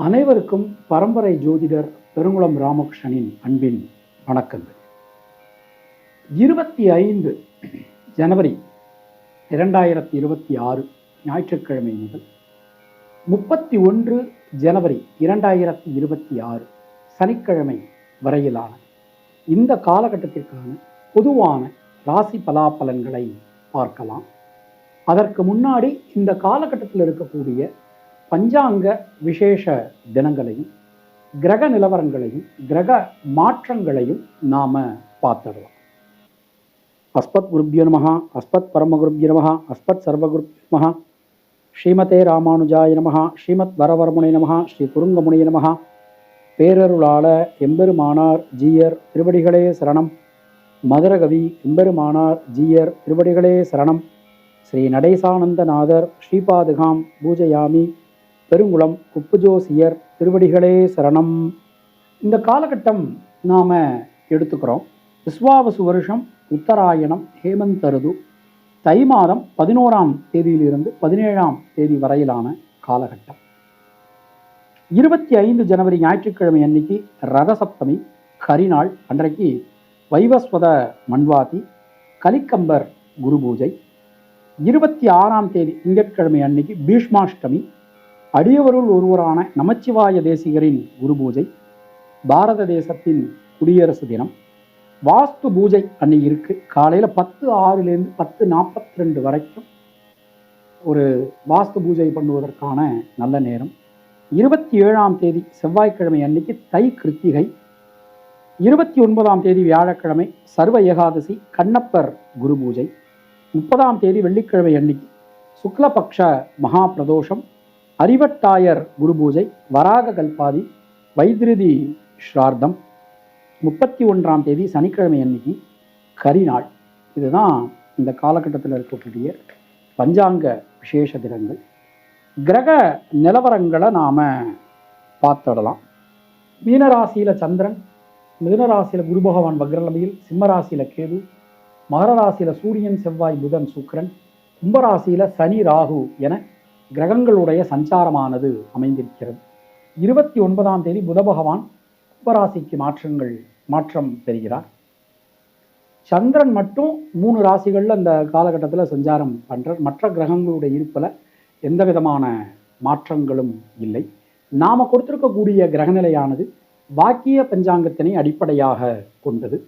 அனைவருக்கும் பரம்பரை ஜோதிடர் பெருங்குளம் ராமகிருஷ்ணனின் அன்பின் வணக்கங்கள். 25 ஜனவரி 2026 ஞாயிற்றுக்கிழமை முதல் 31 ஜனவரி 2026 சனிக்கிழமை வரையிலான இந்த காலகட்டத்திற்கான பொதுவான ராசி பலாபலன்களை பார்க்கலாம். அதற்கு முன்னாடி இந்த காலகட்டத்தில் இருக்கக்கூடிய பஞ்சாங்க விசேஷ தினங்களையும் கிரக நிலவரங்களையும் கிரக மாற்றங்களையும் நாம பார்த்துடலாம். அஸ்மத் குருப்யோ நமஹ, அஸ்மத் பரமகுருப்யோ நமஹ, அஸ்மத் சர்வகுருப்யோ நமஹ, ஸ்ரீமதே ராமானுஜாய நமஹ, ஸ்ரீமத் வரவரமுனை நமஹ, ஸ்ரீ குருங்கமுனை நமஹ. பேரருளாள எம்பெருமானார் ஜீயர் திருவடிகளே சரணம். மதுரகவி எம்பெருமானார் ஜீயர் திருவடிகளே சரணம். ஸ்ரீ நடேசானந்தநாதர் ஸ்ரீபாதுகாம் பூஜயாமி. பெருங்குளம் குப்புஜோசியர் திருவடிகளே சரணம். இந்த காலகட்டம் நாம் எடுத்துக்கிறோம். விஸ்வாவசு வருஷம் உத்தராயணம் ஹேமந்த ருது தை மாதம் 11ஆம் தேதியிலிருந்து 17ஆம் தேதி வரையிலான காலகட்டம். 25 ஜனவரி ஞாயிற்றுக்கிழமை அன்னைக்கு ரதசப்தமி கரிநாள். அன்றைக்கு வைவஸ்வத மன்வாதி கலிக்கம்பர் குரு பூஜை. 26ஆம் தேதி திங்கட்கிழமை அன்னைக்கு பீஷ்மாஷ்டமி, அடியவருள் ஒருவரான நமச்சிவாய தேசிகரின் குரு பூஜை, பாரத தேசத்தின் குடியரசு தினம். வாஸ்து பூஜை அன்னைக்கு இருக்கு. காலையில் 10:06 10:42 வரைக்கும் ஒரு வாஸ்து பூஜை பண்ணுவதற்கான நல்ல நேரம். 27ஆம் தேதி செவ்வாய்க்கிழமை அன்னைக்கு தை கிருத்திகை. 29ஆம் தேதி வியாழக்கிழமை சர்வ ஏகாதசி கண்ணப்பர் குரு பூஜை. 30ஆம் தேதி வெள்ளிக்கிழமை அன்னைக்கு சுக்லபக்ஷ மகா பிரதோஷம் அறிவட்டாயர் குரு பூஜை, வராக கல்பாதி வைத்திருதி ஸ்ரார்த்தம். 31ஆம் தேதி சனிக்கிழமை அன்னைக்கு கரிநாள். இதுதான் இந்த காலகட்டத்தில் இருக்கக்கூடிய பஞ்சாங்க விசேஷ தினங்கள். கிரக நிலவரங்களை நாம் பார்த்துடலாம். மீனராசியில் சந்திரன், மிதுனராசியில் குரு பகவான் வக்ரலமையில், சிம்மராசியில் கேது, மகர ராசியில் சூரியன் செவ்வாய் புதன் சுக்கிரன், கும்பராசியில் சனி ராகு என கிரகங்களுடைய சஞ்சாரமானது அமைந்திருக்கிறது. 29ஆம் தேதி புத பகவான் கும்பராசிக்கு மாற்றம் பெறுகிறார். சந்திரன் மட்டும் 3 ராசிகளில் அந்த காலகட்டத்தில் சஞ்சாரம் பண்ணுறார். மற்ற கிரகங்களுடைய இருப்பில் எந்த விதமான மாற்றங்களும் இல்லை. நாம் கொடுத்திருக்கக்கூடிய கிரகநிலையானது வாக்கிய பஞ்சாங்கத்தினை அடிப்படையாக கொண்டது.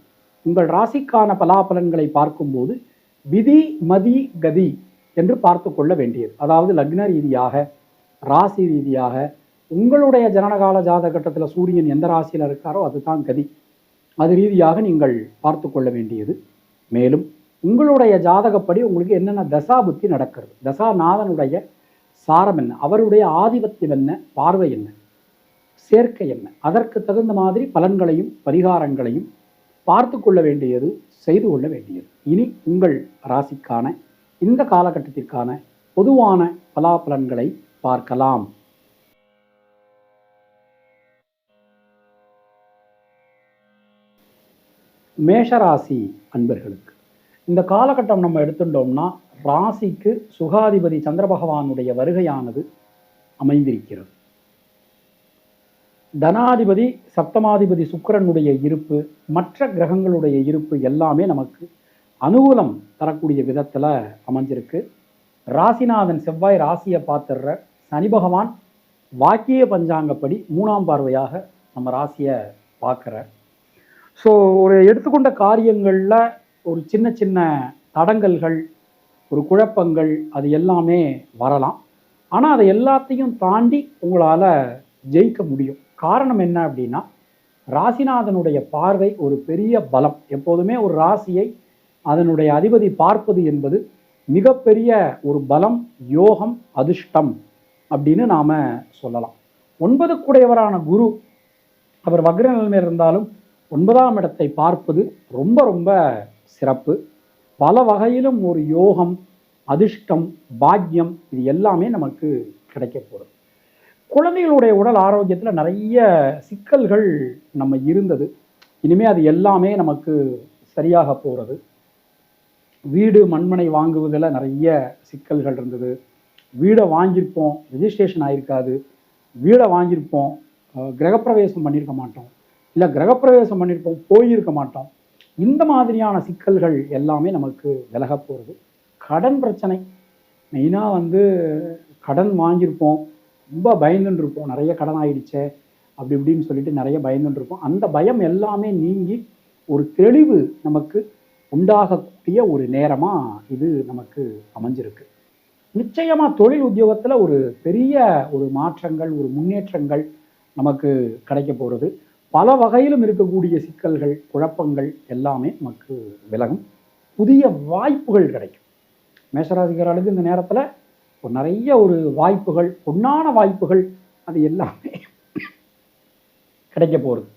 உங்கள் ராசிக்கான பலாபலன்களை பார்க்கும்போது விதி மதி கதி என்று பார்த்து கொள்ள வேண்டியது. அதாவது லக்ன ரீதியாக, ராசி ரீதியாக, உங்களுடைய ஜனனகால ஜாதகட்டத்தில் சூரியன் எந்த ராசியில் இருக்காரோ அதுதான் கதி. அது ரீதியாக நீங்கள் பார்த்து கொள்ள வேண்டியது. மேலும் உங்களுடைய ஜாதகப்படி உங்களுக்கு என்னென்ன தசாபுத்தி நடக்கிறது, தசாநாதனுடைய சாரம் என்ன, அவருடைய ஆதிபத்தியம் என்ன, பார்வை என்ன, சேர்க்கை என்ன, அதற்கு தகுந்த மாதிரி பலன்களையும் பரிகாரங்களையும் பார்த்து கொள்ள வேண்டியது, செய்து கொள்ள வேண்டியது. இனி உங்கள் ராசிக்கான இந்த காலகட்டத்திற்கான பொதுவான பலாபலன்களை பார்க்கலாம். மேஷராசி அன்பர்களுக்கு இந்த காலகட்டம் நம்ம எடுத்துட்டோம்னா ராசிக்கு சுகாதிபதி சந்திர பகவானுடைய வருகையானது அமைந்திருக்கிறது. தனாதிபதி சப்தமாதிபதி சுக்கிரனுடைய இருப்பு, மற்ற கிரகங்களுடைய இருப்பு எல்லாமே நமக்கு அனுகூலம் தரக்கூடிய விதத்தில் அமைஞ்சிருக்கு. ராசிநாதன் செவ்வாய் ராசியை பார்த்துடுற சனி பகவான் வாக்கிய பஞ்சாங்கப்படி 3ஆம் பார்வையாக நம்ம ராசியை பார்க்குறார். ஸோ ஒரு எடுத்துக்கொண்ட காரியங்களில் ஒரு சின்ன சின்ன தடங்கல்கள், ஒரு குழப்பங்கள் அது எல்லாமே வரலாம். ஆனால் அதை எல்லாத்தையும் தாண்டி உங்களால் ஜெயிக்க முடியும். காரணம் என்ன அப்படின்னா, ராசிநாதனுடைய பார்வை ஒரு பெரிய பலம். எப்போதுமே ஒரு ராசியை அதனுடைய அதிபதி பார்ப்பது என்பது மிகப்பெரிய ஒரு பலம், யோகம், அதிர்ஷ்டம் அப்படின்னு நாம் சொல்லலாம். 9 கூடையவரான குரு அவர் வக்ர நிலைமையில் இருந்தாலும் 9ஆம் இடத்தை பார்ப்பது ரொம்ப ரொம்ப சிறப்பு. பல வகையிலும் ஒரு யோகம், அதிர்ஷ்டம், பாக்கியம் இது எல்லாமே நமக்கு கிடைக்க போகிறது. குழந்தைகளுடைய உடல் ஆரோக்கியத்தில் நிறைய சிக்கல்கள் நம்ம இருந்தது. இனிமேல் அது எல்லாமே நமக்கு சரியாக போகிறது. வீடு மண்மனை வாங்குவதில் நிறைய சிக்கல்கள் இருந்தது. வீடை வாங்கியிருப்போம், ரெஜிஸ்ட்ரேஷன் ஆகிருக்காது, வீடை வாங்கியிருப்போம், கிரகப்பிரவேசம் பண்ணியிருக்க மாட்டோம், இல்லை கிரகப்பிரவேசம் பண்ணியிருப்போம் போயிருக்க மாட்டோம். இந்த மாதிரியான சிக்கல்கள் எல்லாமே நமக்கு விலக போகிறது. கடன் பிரச்சனை மெயினாக கடன் வாங்கியிருப்போம், ரொம்ப பயந்துன்னு இருப்போம், நிறைய கடன் ஆயிடுச்சே அப்படி இப்படின்னு சொல்லிட்டு நிறைய பயந்துன்னு இருப்போம். அந்த பயம் எல்லாமே நீங்கி ஒரு தெளிவு நமக்கு உண்டாகக்கூடிய ஒரு நேரமாக இது நமக்கு அமைஞ்சிருக்கு. நிச்சயமாக தொழில் உத்தியோகத்தில் ஒரு பெரிய ஒரு மாற்றங்கள், ஒரு முன்னேற்றங்கள் நமக்கு கிடைக்க போகிறது. பல வகையிலும் இருக்கக்கூடிய சிக்கல்கள், குழப்பங்கள் எல்லாமே நமக்கு விலகும். புதிய வாய்ப்புகள் கிடைக்கும். மேஷராசிக்காரர்களுக்கு இந்த நேரத்தில் ஒரு நிறைய ஒரு வாய்ப்புகள், பொன்னான வாய்ப்புகள், அது எல்லாமே கிடைக்க போகிறது.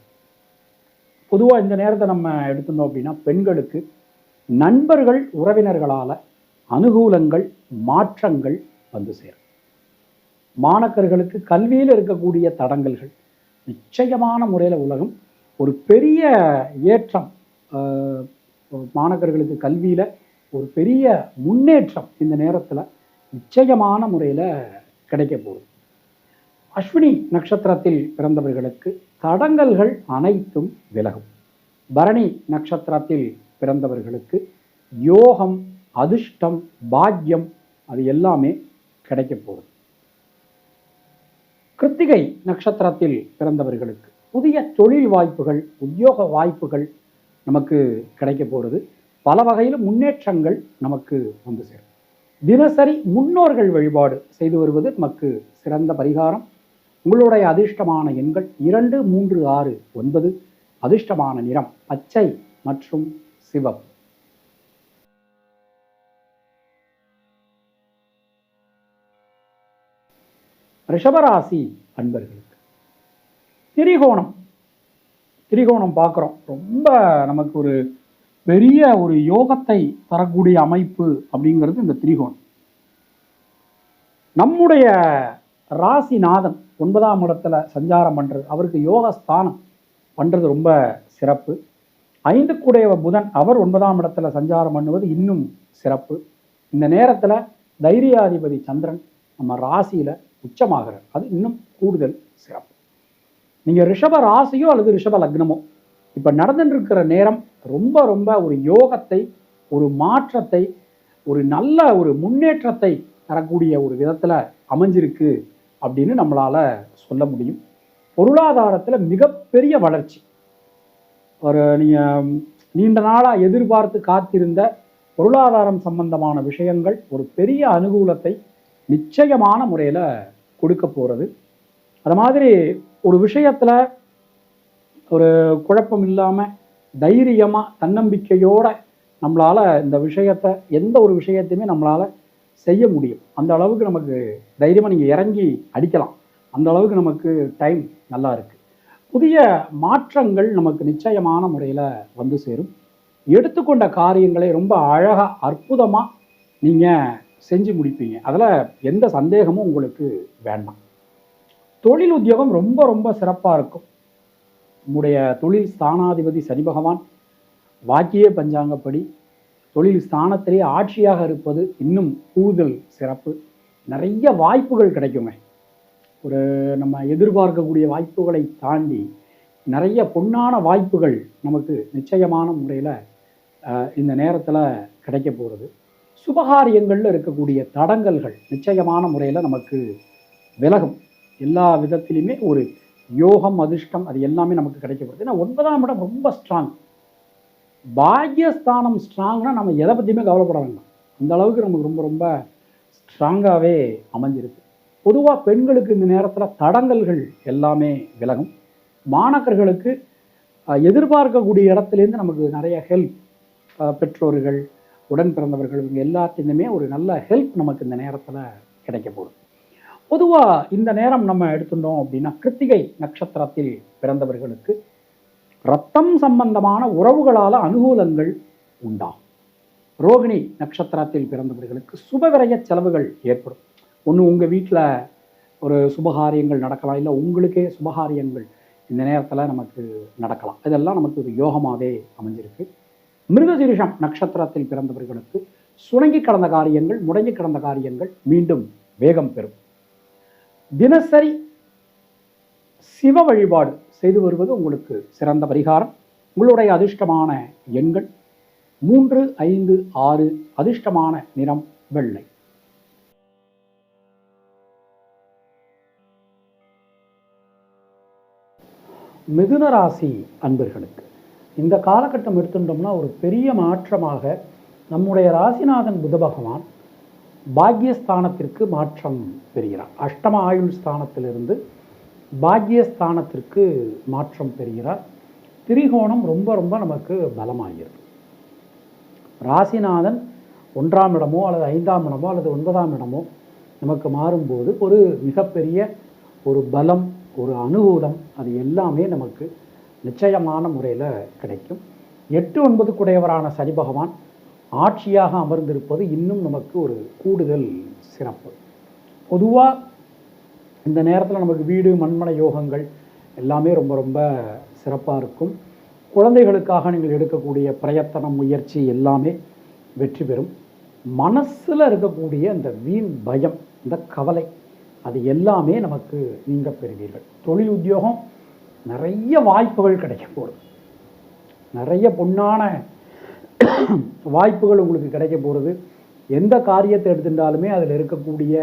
பொதுவாக இந்த நேரத்தை நம்ம எடுத்துட்டோம் அப்படின்னா, பெண்களுக்கு நண்பர்கள் உறவினர்களால் அனுகூலங்கள், மாற்றங்கள் வந்து சேரும். மாணக்கர்களுக்கு கல்வியில் இருக்கக்கூடிய தடங்கல்கள் நிச்சயமான முறையில் உலகம் ஒரு பெரிய ஏற்றம், மாணக்கர்களுக்கு கல்வியில் ஒரு பெரிய முன்னேற்றம் இந்த நேரத்தில் நிச்சயமான முறையில் கிடைக்க போகுது. அஸ்வினி நட்சத்திரத்தில் பிறந்தவர்களுக்கு தடங்கல்கள் அனைத்தும் விலகும். பரணி நட்சத்திரத்தில் பிறந்தவர்களுக்கு யோகம், அதிர்ஷ்டம், பாக்கியம் அது எல்லாமே கிடைக்க போகுது. கிருத்திகை நட்சத்திரத்தில் பிறந்தவர்களுக்கு புதிய தொழில் வாய்ப்புகள், உத்தியோக வாய்ப்புகள் நமக்கு கிடைக்க போகிறது. பல வகையில் முன்னேற்றங்கள் நமக்கு வந்து சேரும். தினசரி முன்னோர்கள் வழிபாடு செய்து வருவது நமக்கு சிறந்த பரிகாரம். உங்களுடைய அதிர்ஷ்டமான எண்கள் 2, 3, 6, 9. அதிர்ஷ்டமான நிறம் பச்சை மற்றும் சிவப்பு. ரிஷபராசி அன்பர்களுக்கு திரிகோணம் பார்க்குறோம். ரொம்ப நமக்கு ஒரு பெரிய ஒரு யோகத்தை தரக்கூடிய அமைப்பு அப்படிங்கிறது இந்த திரிகோணம். நம்முடைய ராசிநாதன் 9ஆம் இடத்துல சஞ்சாரம் பண்ணுறது, அவருக்கு யோகஸ்தானம் பண்ணுறது ரொம்ப சிறப்பு. 5க்குடைய புதன் அவர் 9ஆம் இடத்துல சஞ்சாரம் பண்ணுவது இன்னும் சிறப்பு. இந்த நேரத்தில் தைரியாதிபதி சந்திரன் நம்ம ராசியில் உச்சமாகிறார், அது இன்னும் கூடுதல் சிறப்பு. நீங்கள் ரிஷப ராசியோ அல்லது ரிஷப லக்னமோ இப்போ நடந்துட்டு இருக்கிற நேரம் ரொம்ப ரொம்ப ஒரு யோகத்தை, ஒரு மாற்றத்தை, ஒரு நல்ல ஒரு முன்னேற்றத்தை தரக்கூடிய ஒரு விதத்தில் அமைஞ்சிருக்கு அப்படின்னு நம்மளால் சொல்ல முடியும். பொருளாதாரத்தில் மிகப்பெரிய வளர்ச்சி. ஒரு நீங்கள் நீண்ட நாளாக எதிர்பார்த்து காத்திருந்த பொருளாதாரம் சம்பந்தமான விஷயங்கள் ஒரு பெரிய அனுகூலத்தை நிச்சயமான முறையில் கொடுக்க போகிறது. அது மாதிரி ஒரு விஷயத்தில் ஒரு குழப்பம் இல்லாமல் தைரியமாக தன்னம்பிக்கையோடு நம்மளால் இந்த விஷயத்தை, எந்த ஒரு விஷயத்தையுமே நம்மளால் செய்ய முடியும். அந்த அளவுக்கு நமக்கு தைரியமாக நீங்கள் இறங்கி அடிக்கலாம். அந்த அளவுக்கு நமக்கு டைம் நல்லா இருக்குது. புதிய மாற்றங்கள் நமக்கு நிச்சயமான முறையில் வந்து சேரும். எடுத்துக்கொண்ட காரியங்களை ரொம்ப அழகாக, அற்புதமாக நீங்கள் செஞ்சு முடிப்பீங்க. அதில் எந்த சந்தேகமும் உங்களுக்கு வேண்டாம். தொழில் உத்தியோகம் ரொம்ப ரொம்ப சிறப்பாக இருக்கும். நம்முடைய தொழில் ஸ்தானாதிபதி சனி பகவான் வாக்கிய பஞ்சாங்கப்படி தொழில் ஸ்தானத்திலே ஆட்சியாக இருப்பது இன்னும் கூடுதல் சிறப்பு. நிறைய வாய்ப்புகள் கிடைக்குங்க. ஒரு நம்ம எதிர்பார்க்கக்கூடிய வாய்ப்புகளை தாண்டி நிறைய பொன்னான வாய்ப்புகள் நமக்கு நிச்சயமான முறையில் இந்த நேரத்தில் கிடைக்க போகிறது. சுபகாரியங்களில் இருக்கக்கூடிய தடங்கல்கள் நிச்சயமான முறையில் நமக்கு விலகும். எல்லா விதத்திலுமே ஒரு யோகம், அதிர்ஷ்டம் அது எல்லாமே நமக்கு கிடைக்க போகிறது. ஏன்னா 9ஆம் இடம் ரொம்ப ஸ்ட்ராங். பாக்யஸ்தானம் ஸ்ட்ராங்னா நம்ம எதை பற்றியுமே கவலைப்பட வேண்டாம். அந்த அளவுக்கு நமக்கு ரொம்ப ரொம்ப ஸ்ட்ராங்காகவே அமைஞ்சிருக்கு. பொதுவாக பெண்களுக்கு இந்த நேரத்தில் தடங்கல்கள் எல்லாமே விலகும். மாணக்கர்களுக்கு எதிர்பார்க்கக்கூடிய இடத்துலேருந்து நமக்கு நிறைய ஹெல்ப், பெற்றோர்கள், உடன் பிறந்தவர்கள், இவங்க எல்லாத்தையுமே ஒரு நல்ல ஹெல்ப் நமக்கு இந்த நேரத்தில் கிடைக்க போகுது. பொதுவாக இந்த நேரம் நம்ம எடுத்துட்டோம் அப்படின்னா, கிருத்திகை நட்சத்திரத்தில் பிறந்தவர்களுக்கு ரத்தம் சம்பந்தமான உறவுகளால் அனுகூலங்கள் உண்டாகும். ரோகிணி நட்சத்திரத்தில் பிறந்தவர்களுக்கு சுபவிரய செலவுகள் ஏற்படும். ஒன்று உங்கள் வீட்டில் ஒரு சுபகாரியங்கள் நடக்கலாம், இல்லை உங்களுக்கே சுபகாரியங்கள் இந்த நேரத்தில் நமக்கு நடக்கலாம். இதெல்லாம் நமக்கு ஒரு யோகமாகவே அமைஞ்சிருக்கு. மிருகசீரிஷம் நட்சத்திரத்தில் பிறந்தவர்களுக்கு சுணங்கி கடந்த காரியங்கள், முடங்கி கடந்த காரியங்கள் மீண்டும் வேகம் பெறும். தினசரி சிவ வழிபாடு செய்து வருவது உங்களுக்கு சிறந்த பரிகாரம். உங்களுடைய அதிர்ஷ்டமான எண்கள் 3, 5, 6. அதிர்ஷ்டமான நிறம் வெள்ளை. மிதுன ராசி அன்பர்களுக்கு இந்த காலகட்டம் எடுத்துட்டோம்னா ஒரு பெரிய மாற்றமாக நம்முடைய ராசிநாதன் புத பகவான் பாக்யஸ்தானத்திற்கு மாற்றம் பெறுகிறார். அஷ்டம ஆயுள் ஸ்தானத்திலிருந்து பாக்யஸ்தானத்திற்கு மாற்றம் பெறுகிறார். திரிகோணம் ரொம்ப ரொம்ப நமக்கு பலமாகிறது. ராசிநாதன் 1ஆம் இடமோ அல்லது 5ஆம் இடமோ அல்லது 9ஆம் இடமோ நமக்கு மாறும்போது ஒரு மிகப்பெரிய ஒரு பலம், ஒரு அனுகூலம், அது எல்லாமே நமக்கு நிச்சயமான முறையில் கிடைக்கும். 8, 9 குடையவரான சனி பகவான் ஆட்சியாக அமர்ந்திருப்பது இன்னும் நமக்கு ஒரு கூடுதல் சிறப்பு. பொதுவாக இந்த நேரத்தில் நமக்கு வீடு மண்மனை யோகங்கள் எல்லாமே ரொம்ப ரொம்ப சிறப்பாக இருக்கும். குழந்தைகளுக்காக நீங்கள் எடுக்கக்கூடிய பிரயத்தனம், முயற்சி எல்லாமே வெற்றி பெறும். மனசில் இருக்கக்கூடிய இந்த வீண் பயம், இந்த கவலை, அது எல்லாமே நமக்கு நீங்க பெறுவீர்கள். தொழில் உத்தியோகம் நிறைய வாய்ப்புகள் கிடைக்க போகுது. நிறைய பொன்னான வாய்ப்புகள் உங்களுக்கு கிடைக்க போகிறது. எந்த காரியத்தை எடுத்துட்டாலுமே அதில் இருக்கக்கூடிய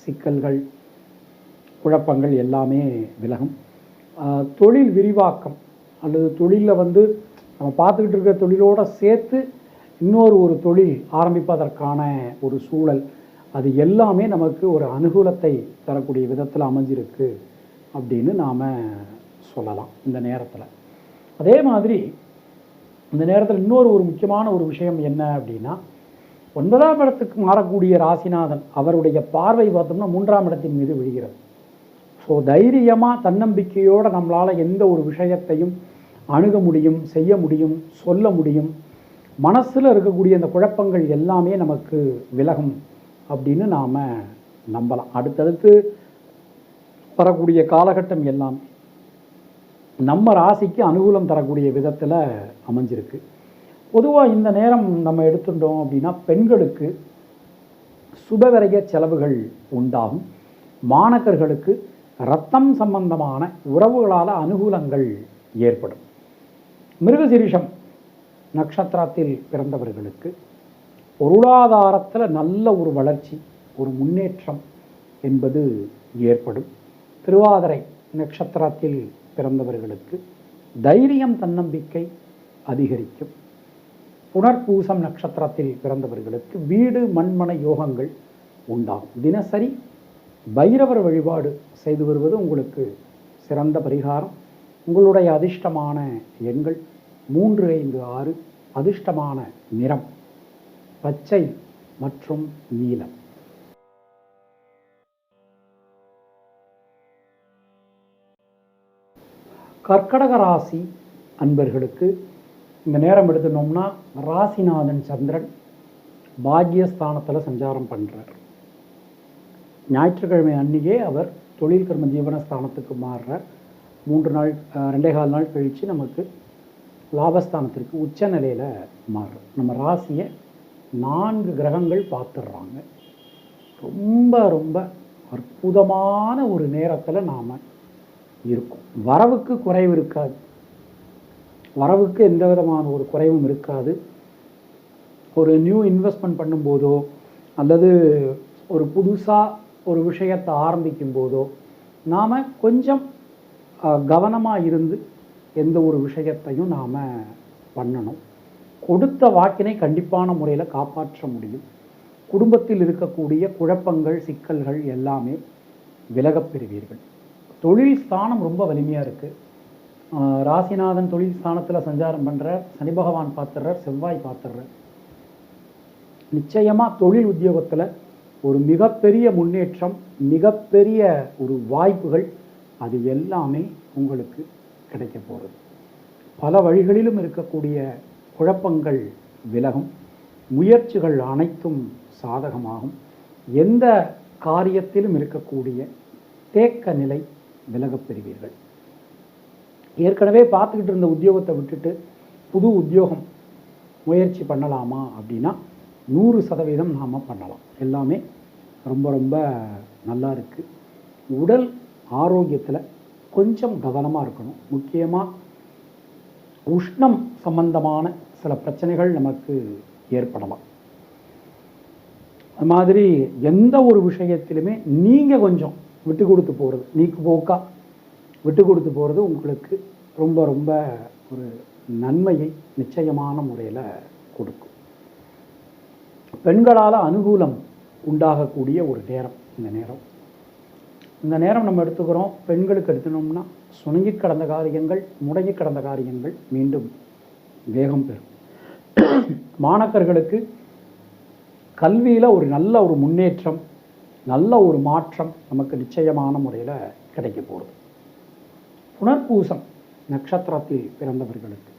சிக்கல்கள், குழப்பங்கள் எல்லாமே விலகும். தொழில் விரிவாக்கம் அல்லது தொழிலில் நம்ம பார்த்துக்கிட்டு இருக்கிற தொழிலோடு சேர்த்து இன்னொரு தொழில் ஆரம்பிப்பதற்கான ஒரு சூழல், அது எல்லாமே நமக்கு ஒரு அனுகூலத்தை தரக்கூடிய விதத்தில் அமைஞ்சிருக்கு அப்படின்னு நாம் சொல்லலாம் இந்த நேரத்தில். அதே மாதிரி இந்த நேரத்தில் இன்னொரு முக்கியமான ஒரு விஷயம் என்ன அப்படின்னா, 9ஆம் இடத்துக்கு மாறக்கூடிய ராசிநாதன் அவருடைய பார்வை பார்த்தோம்னா 3ஆம் இடத்தின் மீது விழுகிறது. ஸோ தைரியமாக தன்னம்பிக்கையோடு நம்மளால் எந்த ஒரு விஷயத்தையும் அணுக முடியும், செய்ய முடியும், சொல்ல முடியும். மனசில் இருக்கக்கூடிய அந்த குழப்பங்கள் எல்லாமே நமக்கு விலகும் அப்படின்னு நாம் நம்பலாம். அடுத்தடுத்து வரக்கூடிய காலகட்டம் எல்லாம் நம்ம ராசிக்கு அனுகூலம் தரக்கூடிய விதத்தில் அமைஞ்சிருக்கு. பொதுவாக இந்த நேரம் நம்ம எடுத்துட்டோம் அப்படின்னா பெண்களுக்கு சுபவிரய செலவுகள் உண்டாகும். மாணக்கர்களுக்கு இரத்தம் சம்பந்தமான உறவுகளால் அனுகூலங்கள் ஏற்படும். மிருகசீரிஷம் நட்சத்திரத்தில் பிறந்தவர்களுக்கு பொருளாதாரத்தில் நல்ல ஒரு வளர்ச்சி, ஒரு முன்னேற்றம் என்பது ஏற்படும். திருவாதிரை நட்சத்திரத்தில் பிறந்தவர்களுக்கு தைரியம், தன்னம்பிக்கை அதிகரிக்கும். புனர்பூசம் நட்சத்திரத்தில் பிறந்தவர்களுக்கு வீடு மண்மனை யோகங்கள் உண்டாகும். தினசரி பைரவர் வழிபாடு செய்து வருவது உங்களுக்கு சிறந்த பரிகாரம். உங்களுடைய அதிர்ஷ்டமான எண்கள் 3, 5, 6. அதிர்ஷ்டமான நிறம் பச்சை மற்றும் நீலம். கர்க்கடக ராசி அன்பர்களுக்கு இந்த நேரம் எடுத்துனோம்னா ராசிநாதன் சந்திரன் பாக்யஸ்தானத்தில் சஞ்சாரம் பண்ணுறார். ஞாயிற்றுக்கிழமை அன்னியே அவர் தொழில் கர்ம ஜீவனஸ்தானத்துக்கு மாறுறார். 3 நாள் 2.25 நாள் கழித்து நமக்கு லாபஸ்தானத்திற்கு உச்ச நிலையில் மாறுறார். நம்ம ராசியை 4 கிரகங்கள் பார்த்துடுறாங்க. ரொம்ப ரொம்ப அற்புதமான ஒரு நேரத்தில் நாம் இருக்கும். வரவுக்கு குறைவு இருக்காது, வரவுக்கு எந்த விதமான ஒரு குறைவும் இருக்காது. ஒரு நியூ இன்வெஸ்ட்மெண்ட் பண்ணும்போதோ அல்லது ஒரு புதுசாக ஒரு விஷயத்தை ஆரம்பிக்கும் போதோ நாம் கொஞ்சம் கவனமாக இருந்து எந்த ஒரு விஷயத்தையும் நாம் பண்ணணும். கொடுத்த வாக்கினை கண்டிப்பான முறையில் காப்பாற்ற முடியும். குடும்பத்தில் இருக்கக்கூடிய குழப்பங்கள், சிக்கல்கள் எல்லாமே விலகப் பெறுவீர்கள். தொழில் ஸ்தானம் ரொம்ப வலிமையாக இருக்குது. ராசிநாதன் தொழில் ஸ்தானத்தில் சஞ்சாரம் பண்ணுறார். சனி பகவான் பார்த்துடுறார், செவ்வாய் பார்த்துடுறார். நிச்சயமாக தொழில் உத்தியோகத்தில் ஒரு மிகப்பெரிய முன்னேற்றம், மிகப்பெரிய ஒரு வாய்ப்புகள், அது எல்லாமே உங்களுக்கு கிடைக்க போகிறது. பல வழிகளிலும் இருக்கக்கூடிய குழப்பங்கள் விலகும். முயற்சிகள் அனைத்தும் சாதகமாகும். எந்த காரியத்திலும் இருக்கக்கூடிய தேக்க நிலை விலகப் பெறுவீர்கள். ஏற்கனவே பார்த்துக்கிட்டு இருந்த உத்தியோகத்தை விட்டுட்டு புது உத்தியோகம் முயற்சி பண்ணலாமா அப்படின்னா 100% நாம் பண்ணலாம். எல்லாமே ரொம்ப ரொம்ப நல்லா இருக்குது. உடல் ஆரோக்கியத்தில் கொஞ்சம் கவனமாக இருக்கணும். முக்கியமாக உஷ்ணம் சம்பந்தமான சில பிரச்சனைகள் நமக்கு ஏற்படலாம். அது மாதிரி எந்த ஒரு விஷயத்திலுமே நீங்கள் கொஞ்சம் விட்டு கொடுத்து போகிறது, நீக்கு போக்கா விட்டு கொடுத்து போகிறது உங்களுக்கு ரொம்ப ரொம்ப ஒரு நன்மையை நிச்சயமான முறையில் கொடுக்கும். பெண்களால் அனுகூலம் உண்டாகக்கூடிய ஒரு நேரம் இந்த நேரம் நம்ம எடுத்துக்கிறோம். பெண்களுக்கு எடுத்துனோம்னா சுணங்கி கடந்த காரியங்கள், முடங்கி கடந்த காரியங்கள் மீண்டும் வேகம் பெறும். மாணக்கர்களுக்கு கல்வியில் ஒரு நல்ல ஒரு முன்னேற்றம், நல்ல ஒரு மாற்றம் நமக்கு நிச்சயமான முறையில் கிடைக்க போகிறது. புனர்பூசம் நட்சத்திரத்தில் பிறந்தவர்களுக்கு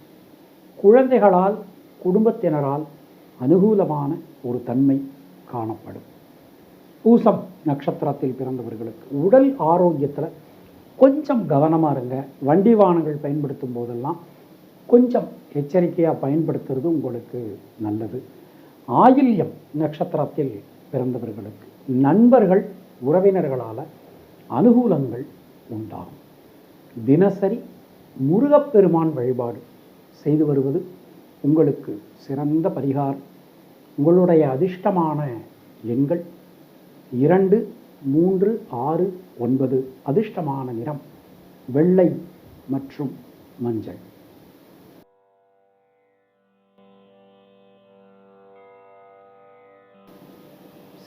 குழந்தைகளால், குடும்பத்தினரால் அனுகூலமான ஒரு தன்மை காணப்படும். பூசம் நட்சத்திரத்தில் பிறந்தவர்களுக்கு உடல் ஆரோக்கியத்தில் கொஞ்சம் கவனமாக இருங்க. வண்டி வாகனங்கள் பயன்படுத்தும் போதெல்லாம் கொஞ்சம் எச்சரிக்கையாக பயன்படுத்துறது உங்களுக்கு நல்லது. ஆயில்யம் நட்சத்திரத்தில் பிறந்தவர்களுக்கு நண்பர்கள், உறவினர்களால் அனுகூலங்கள் உண்டாகும். தினசரி முருகப்பெருமான் வழிபாடு செய்து வருவது உங்களுக்கு சிறந்த பரிகாரம். உங்களுடைய அதிர்ஷ்டமான எண்கள் 2, 3, 6, 9. அதிர்ஷ்டமான நிறம் வெள்ளை மற்றும் மஞ்சள்.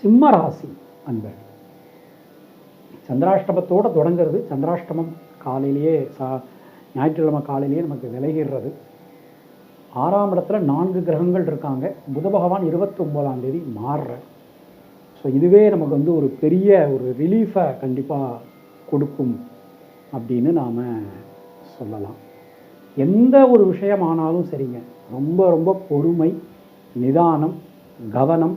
சிம்ம ராசி அன்பர்கள், சந்திராஷ்டமத்தோடு தொடங்கிறது. சந்திராஷ்டமம் காலையிலேயே ஞாயிற்றுக்கிழமை காலையிலேயே நமக்கு விலகிடுறது. 6ஆம் இடத்துல 4 கிரகங்கள் இருக்காங்க. புத பகவான் 29ஆம் தேதி மாறுற. ஸோ இதுவே நமக்கு ஒரு பெரிய ஒரு ரிலீஃபை கண்டிப்பாக கொடுக்கும் அப்படின்னு நாம் சொல்லலாம். எந்த ஒரு விஷயமானாலும் சரிங்க, ரொம்ப ரொம்ப பொறுமை, நிதானம், கவனம்,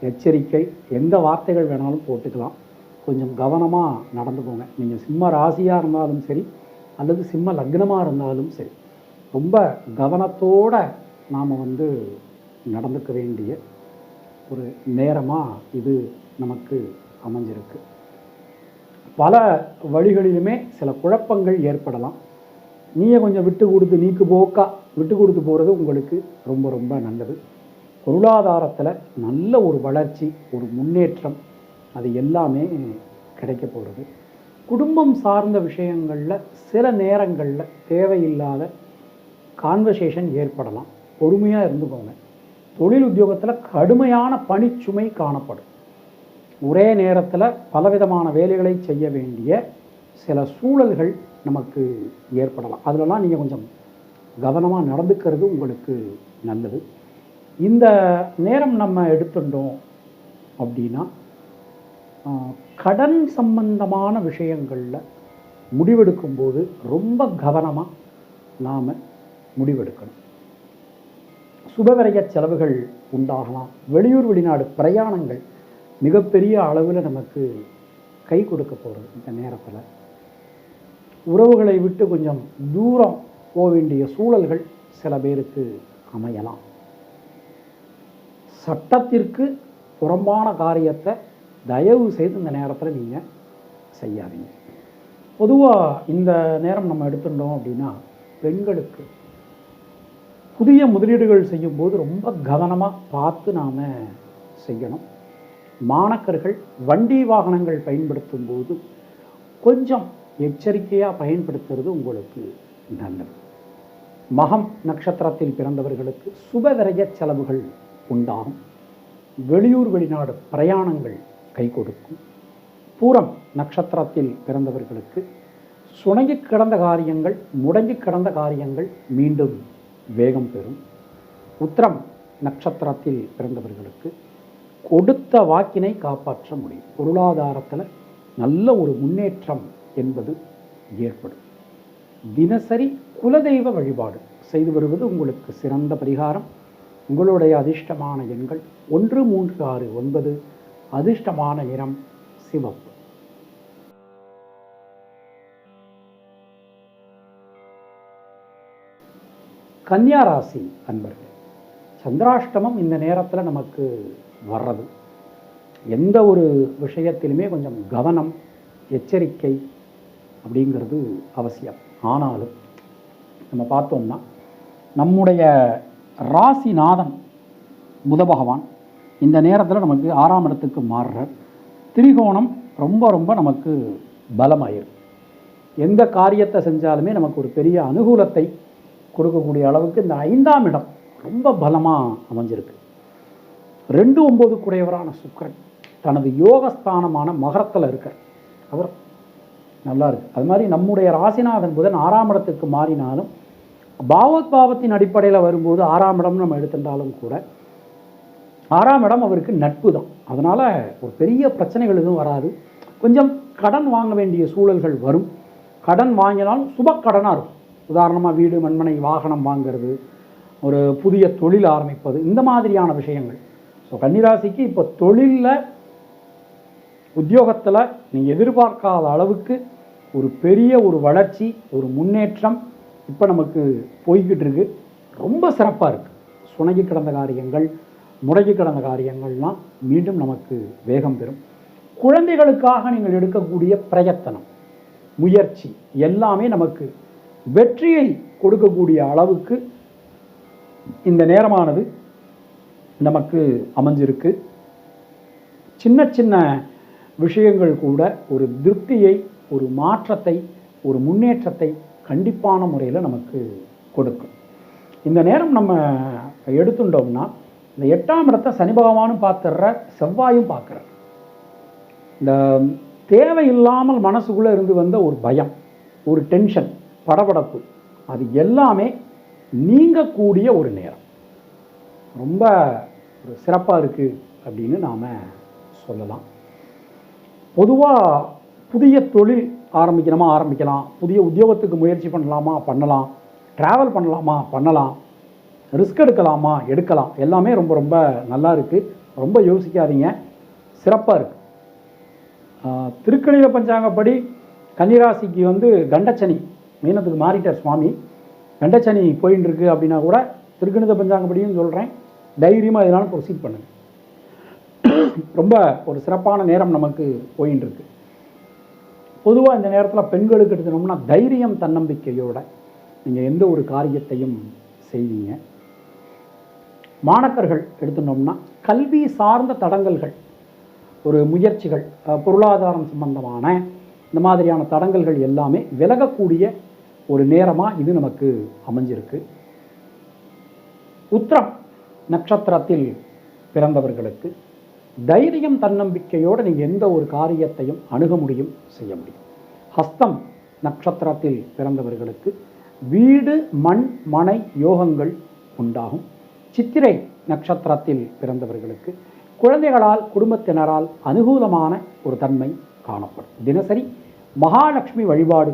எச்சரிக்கை, எந்த வார்த்தைகள் வேணாலும் போட்டுக்கலாம். கொஞ்சம் கவனமாக நடந்துக்கோங்க. நீங்கள் சிம்ம ராசியாக இருந்தாலும் சரி, அல்லது சிம்ம லக்னமாக இருந்தாலும் சரி, ரொம்ப கவனத்தோடு நாம் நடந்துக்க வேண்டிய ஒரு நேரமாக இது நமக்கு அமைஞ்சிருக்கு. பல வழிகளிலுமே சில குழப்பங்கள் ஏற்படலாம். நீங்கள் கொஞ்சம் விட்டு கொடுத்து, நீக்கு போக்கா விட்டு கொடுத்து போகிறது உங்களுக்கு ரொம்ப ரொம்ப நல்லது. பொருளாதாரத்தில் நல்ல ஒரு வளர்ச்சி, ஒரு முன்னேற்றம், அது எல்லாமே கிடைக்க போகிறது. குடும்பம் சார்ந்த விஷயங்களில் சில நேரங்களில் தேவையில்லாத கான்வர்சேஷன் ஏற்படலாம். பொறுமையாக இருந்துக்கோங்க. தொழில் உத்தியோகத்தில் கடுமையான பணிச்சுமை காணப்படும். ஒரே நேரத்தில் பலவிதமான வேலைகளை செய்ய வேண்டிய சில சூழல்கள் நமக்கு ஏற்படலாம். அதிலலாம் நீங்கள் கொஞ்சம் கவனமாக நடந்துக்கிறது உங்களுக்கு நல்லது. இந்த நேரம் நம்ம எடுத்துட்டோம் அப்படின்னா கடன் சம்பந்தமான விஷயங்களில் முடிவெடுக்கும்போது ரொம்ப கவனமாக நாம் முடிவெடுக்கணும். சுபவிரய செலவுகள் உண்டாகலாம். வெளியூர் வெளிநாடு பிரயாணங்கள் மிகப்பெரிய அளவில் நமக்கு கை கொடுக்க போகிறது. இந்த நேரத்தில் உறவுகளை விட்டு கொஞ்சம் தூரம் போக வேண்டிய சூழல்கள் சில பேருக்கு அமையலாம். சட்டத்திற்கு புறம்பான காரியத்தை தயவு செய்து இந்த நேரத்தில் நீங்கள் செய்யாதீங்க. பொதுவாக இந்த நேரம் நம்ம எடுத்துட்டோம் அப்படின்னா பெண்களுக்கு புதிய முதலீடுகள் செய்யும்போது ரொம்ப கவனமாக பார்த்து நாம் செய்யணும். மாணக்கர்கள் வண்டி வாகனங்கள் பயன்படுத்தும் போது கொஞ்சம் எச்சரிக்கையாக பயன்படுத்துறது உங்களுக்கு நல்லது. மகம் நட்சத்திரத்தில் பிறந்தவர்களுக்கு சுபவிரய செலவுகள் உண்டாகும். வெளியூர் வெளிநாடு பிரயாணங்கள் கை கொடுக்கும். பூரம் நட்சத்திரத்தில் பிறந்தவர்களுக்கு சுணங்கி கிடந்த காரியங்கள், முடங்கி கிடந்த காரியங்கள் மீண்டும் வேகம் பெறும். உத்திரம் நட்சத்திரத்தில் பிறந்தவர்களுக்கு கொடுத்த வாக்கினை காப்பாற்ற முடியும். பொருளாதாரத்தில் நல்ல ஒரு முன்னேற்றம் என்பது ஏற்படும். தினசரி குலதெய்வ வழிபாடு செய்து வருவது உங்களுக்கு சிறந்த பரிகாரம். உங்களுடைய அதிர்ஷ்டமான எண்கள் 1, 3, 6, 9. அதிர்ஷ்டமான நிறம் சிவப்பு. கன்னியா ராசி அன்பர்கள், சந்திராஷ்டமம் இந்த நேரத்தில் நமக்கு வர்றது. எந்த ஒரு விஷயத்திலுமே கொஞ்சம் கவனம், எச்சரிக்கை, அப்படிங்கிறது அவசியம். ஆனாலும் நம்ம பார்த்தோம்னா நம்முடைய ராசிநாதன் புத பகவான் இந்த நேரத்தில் நமக்கு 6ஆம் இடத்துக்கு மாறுறார். திரிகோணம் ரொம்ப ரொம்ப நமக்கு பலமாயிரும். எந்த காரியத்தை செஞ்சாலுமே நமக்கு ஒரு பெரிய அனுகூலத்தை கொடுக்கக்கூடிய அளவுக்கு இந்த 5ஆம் இடம் ரொம்ப பலமாக அமைஞ்சிருக்கு. 2-9 குடையவரான சுக்கிரன் தனது யோகஸ்தானமான மகரத்தில் இருக்கார். அவர் நல்லா இருக்கு. அது மாதிரி நம்முடைய ராசிநாதன் புதன் 6ஆம் இடத்துக்கு மாறினாலும் பாவத்பாவத்தின் அடிப்படையில் வரும்போது 6ஆம் இடம் நம்ம எடுத்துட்டாலும் கூட 6ஆம் இடம் அவருக்கு நட்பு தான். அதனால் ஒரு பெரிய பிரச்சனைகள் எதுவும் வராது. கொஞ்சம் கடன் வாங்க வேண்டிய சூழல்கள் வரும். கடன் வாங்கினாலும் சுப கடனாக இருக்கும். உதாரணமாக வீடு, மண்மனை, வாகனம் வாங்கிறது, ஒரு புதிய தொழில் ஆரம்பிப்பது, இந்த மாதிரியான விஷயங்கள். ஸோ கன்னிராசிக்கு இப்போ தொழிலில், உத்தியோகத்தில் நீங்கள் எதிர்பார்க்காத அளவுக்கு ஒரு பெரிய ஒரு வளர்ச்சி, ஒரு முன்னேற்றம் இப்போ நமக்கு போய்கிட்டு இருக்கு. ரொம்ப சிறப்பாக இருக்குது. சுணங்கி கிடந்த காரியங்கள், முடங்கி கிடந்த காரியங்கள்லாம் மீண்டும் நமக்கு வேகம் பெறும். குழந்தைகளுக்காக நீங்கள் எடுக்கக்கூடிய பிரயத்தனம், முயற்சி எல்லாமே நமக்கு வெற்றியை கொடுக்கக்கூடிய அளவுக்கு இந்த நேரமானது நமக்கு அமைஞ்சிருக்கு. சின்ன சின்ன விஷயங்கள் கூட ஒரு திருப்தியை, ஒரு மாற்றத்தை, ஒரு முன்னேற்றத்தை கண்டிப்பான முறையில் நமக்கு கொடுக்கும். இந்த நேரம் நம்ம எடுத்துட்டோம்னா இந்த 8ஆம் இடத்தை சனி பகவானும் பார்த்துடுற, செவ்வாயும் பார்க்குறார். இந்த தேவையில்லாமல் மனசுக்குள்ளே இருந்து வந்த ஒரு பயம், ஒரு டென்ஷன், படபடப்பு, அது எல்லாமே நீங்கக்கூடிய ஒரு நேரம். ரொம்ப ஒரு சிறப்பாக இருக்குது அப்படின்னு நாம் சொல்லலாம். பொதுவாக புதிய தொழில் ஆரம்பிக்கலாம், புதிய உத்தியோகத்துக்கு முயற்சி பண்ணலாம், ட்ராவல் பண்ணலாம், ரிஸ்க் எடுக்கலாம், எல்லாமே ரொம்ப ரொம்ப நல்லா இருக்குது. ரொம்ப யோசிக்காதீங்க, சிறப்பாக இருக்குது. திருக்கணித பஞ்சாங்கப்படி கன்னிராசிக்கு கண்டச்சனி மீனத்துக்கு மாறிட்டார் சுவாமி. கண்டச்சனி போயின்னு இருக்கு அப்படின்னா கூட திருக்கணித பஞ்சாங்கப்படியும் சொல்கிறேன், தைரியமாக இதனால ப்ரொசீட் பண்ணுங்க. ரொம்ப ஒரு சிறப்பான நேரம் நமக்கு போயின்னு இருக்கு. பொதுவாக இந்த நேரத்தில் பெண்களுக்கு எடுத்துனோம்னா தைரியம், தன்னம்பிக்கையோட நீங்கள் எந்த ஒரு காரியத்தையும் செய்வீங்க. மாணக்கர்கள் எடுத்துனோம்னா கல்வி சார்ந்த தடங்கல்கள், ஒரு முயற்சிகள், பொருளாதாரம் சம்பந்தமான இந்த மாதிரியான தடங்கல்கள் எல்லாமே விலகக்கூடிய ஒரு நேரமாக இது நமக்கு அமைஞ்சிருக்கு. உத்திரம் நட்சத்திரத்தில் பிறந்தவர்களுக்கு தைரியம், தன்னம்பிக்கையோடு நீங்கள் எந்த ஒரு காரியத்தையும் அணுக முடியும், செய்ய முடியும். ஹஸ்தம் நட்சத்திரத்தில் பிறந்தவர்களுக்கு வீடு, மண், மனை யோகங்கள் உண்டாகும். சித்திரை நட்சத்திரத்தில் பிறந்தவர்களுக்கு குழந்தைகளால், குடும்பத்தினரால் அனுகூலமான ஒரு தன்மை காணப்படும். தினசரி மகாலட்சுமி வழிபாடு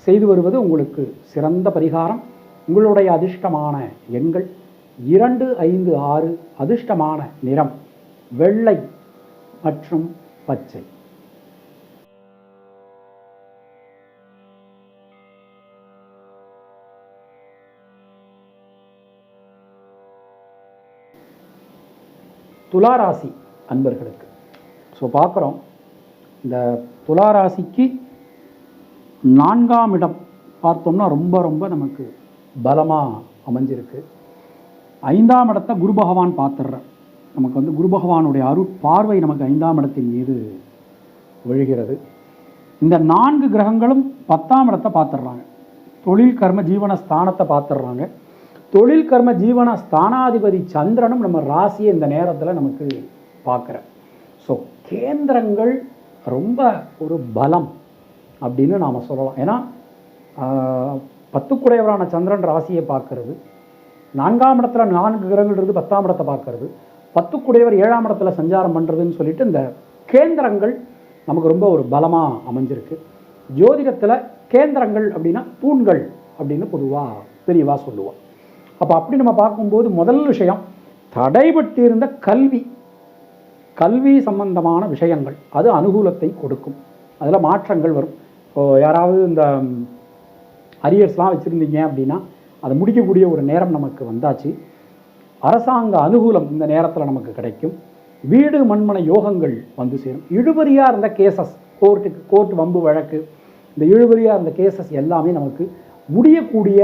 செய்து வருவது உங்களுக்கு சிறந்த பரிகாரம். உங்களுடைய அதிர்ஷ்டமான எண்கள் 2, 5, 6. அதிர்ஷ்டமான நிறம் வெள்ளை மற்றும் பச்சை. துளாராசி அன்பர்களுக்கு பார்க்குறோம். இந்த துளாராசிக்கு 4ஆம் இடம் பார்த்தோம்னா ரொம்ப ரொம்ப நமக்கு பலமாக அமைஞ்சிருக்கு. 5ஆம் இடத்தை குரு பகவான் பார்த்துடுறார். நமக்கு குரு பகவானுடைய பார்வை நமக்கு 5ஆம் இடத்தின் மீது விழுகிறது. இந்த 4 கிரகங்களும் 10ஆம் இடத்தை பார்த்துடுறாங்க. தொழில் கர்ம ஜீவன ஸ்தானத்தை பார்த்துடுறாங்க. தொழில் கர்ம ஜீவன ஸ்தானாதிபதி சந்திரனும் நம்ம ராசியை இந்த நேரத்தில் நமக்கு பார்க்குறார். ஸோ கேந்திரங்கள் ரொம்ப ஒரு பலம் அப்படின்னு நாம் சொல்லலாம். ஏன்னா 10 குடையவரான சந்திரன் ராசியை பார்க்கறது, 4ஆம் இடத்துல 4 கிரகங்கள் இருந்து 10ஆம் இடத்தை பார்க்கறது, 10 குடையவர் 7ஆம் இடத்துல சஞ்சாரம் பண்ணுறதுன்னு சொல்லிட்டு இந்த கேந்திரங்கள் நமக்கு ரொம்ப ஒரு பலமாக அமைஞ்சிருக்கு. ஜோதிடத்தில் கேந்திரங்கள் அப்படின்னா தூண்கள் அப்படின்னு பொதுவாக பெரியவா சொல்லுவோம். அப்போ அப்படி நம்ம பார்க்கும்போது முதல் விஷயம், தடைபட்டு இருந்த கல்வி சம்பந்தமான விஷயங்கள் அது அனுகூலத்தை கொடுக்கும். அதில் மாற்றங்கள் வரும். யாராவது இந்த அரியர்ஸ்லாம் வச்சுருந்தீங்க அப்படின்னா அதை முடிக்கக்கூடிய ஒரு நேரம் நமக்கு வந்தாச்சு. அரசாங்க அனுகூலம் இந்த நேரத்தில் நமக்கு கிடைக்கும். வீடு, மண்மனை யோகங்கள் வந்து சேரும். இழுபறியாக இருந்த கேசஸ், கோர்ட்டு வம்பு வழக்கு இந்த இழுபறியாக அந்த கேசஸ் எல்லாமே நமக்கு முடியக்கூடிய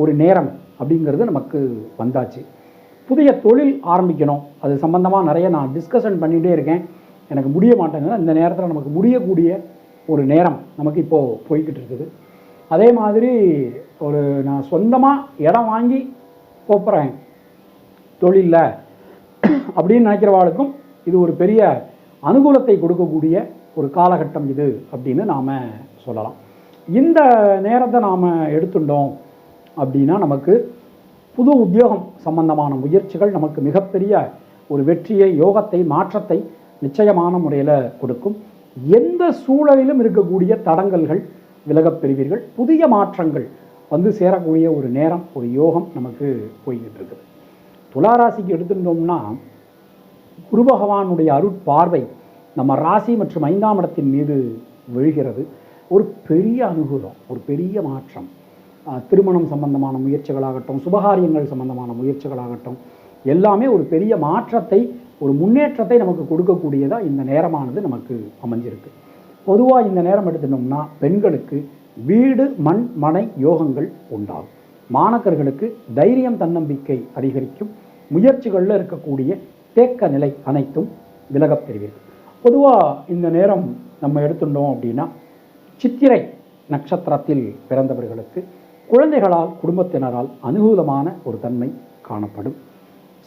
ஒரு நேரம் அப்படிங்கிறது நமக்கு வந்தாச்சு. புதிய தொழில் ஆரம்பிக்கணும், அது சம்பந்தமாக நிறைய நான் டிஸ்கஷன் பண்ணிகிட்டே இருக்கேன், எனக்கு முடிய மாட்டேங்குது. இந்த நேரத்தில் நமக்கு முடியக்கூடிய ஒரு நேரம் நமக்கு இப்போது போய்கிட்டு இருக்குது. அதே மாதிரி நான் சொந்தமாக இடம் வாங்கி போப்புறேன் தொழிலில் அப்படின்னு நினைக்கிறவாளுக்கும் இது ஒரு பெரிய அனுகூலத்தை கொடுக்கக்கூடிய ஒரு காலகட்டம் இது அப்படின்னு நாம் சொல்லலாம். இந்த நேரத்தை நாம் எடுத்துட்டோம் அப்படின்னா நமக்கு புது உத்தியோகம் சம்பந்தமான முயற்சிகள் நமக்கு மிகப்பெரிய ஒரு வெற்றியை, யோகத்தை, மாற்றத்தை நிச்சயமான முறையில் கொடுக்கும். எந்த சூழலிலும் இருக்கக்கூடிய தடங்கல்கள் விலகப் பெறுவீர்கள். புதிய மாற்றங்கள் வந்து சேரக்கூடிய ஒரு நேரம், ஒரு யோகம் நமக்கு போய்கிட்டு இருக்குது. துளாராசிக்கு எடுத்துட்டோம்னா குரு பகவானுடைய அருட்பார்வை நம்ம ராசி மற்றும் 5ஆம் இடத்தின் மீது விழுகிறது. ஒரு பெரிய அனுகூலம், ஒரு பெரிய மாற்றம். திருமணம் சம்பந்தமான முயற்சிகளாகட்டும், சுபகாரியங்கள் சம்பந்தமான முயற்சிகளாகட்டும், எல்லாமே ஒரு பெரிய மாற்றத்தை, ஒரு முன்னேற்றத்தை நமக்கு கொடுக்கக்கூடியதாக இந்த நேரமானது நமக்கு அமைஞ்சிருக்கு. பொதுவாக இந்த நேரம் எடுத்துட்டோம்னா பெண்களுக்கு வீடு, மண், மனை யோகங்கள் உண்டாகும். மாணக்கர்களுக்கு தைரியம், தன்னம்பிக்கை அதிகரிக்கும். முயற்சிகளில் இருக்கக்கூடிய தேக்க நிலை அனைத்தும் விலகப் பெறுவீர்கள். பொதுவாக இந்த நேரம் நம்ம எடுத்துட்டோம் அப்படின்னா சித்திரை நட்சத்திரத்தில் பிறந்தவர்களுக்கு குழந்தைகளால், குடும்பத்தினரால் அனுகூலமான ஒரு தன்மை காணப்படும்.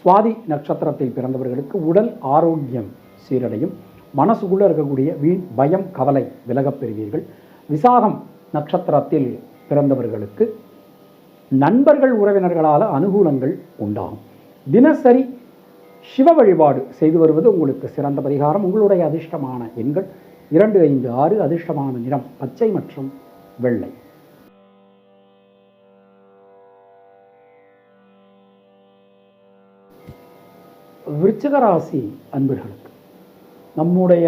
சுவாதி நட்சத்திரத்தில் பிறந்தவர்களுக்கு உடல் ஆரோக்கியம் சீரடையும். மனசுக்குள்ளே இருக்கக்கூடிய வீண் பயம், கவலை விலகப் பெறுவீர்கள். விசாகம் நட்சத்திரத்தில் பிறந்தவர்களுக்கு நண்பர்கள், உறவினர்களால் அனுகூலங்கள் உண்டாகும். தினசரி சிவ வழிபாடு செய்து வருவது உங்களுக்கு சிறந்த பரிகாரம். உங்களுடைய அதிர்ஷ்டமான எண்கள் 2, 5, 6. அதிர்ஷ்டமான நிறம் பச்சை மற்றும் வெள்ளை. விருச்சிக ராசி அன்பர்களுக்கு நம்முடைய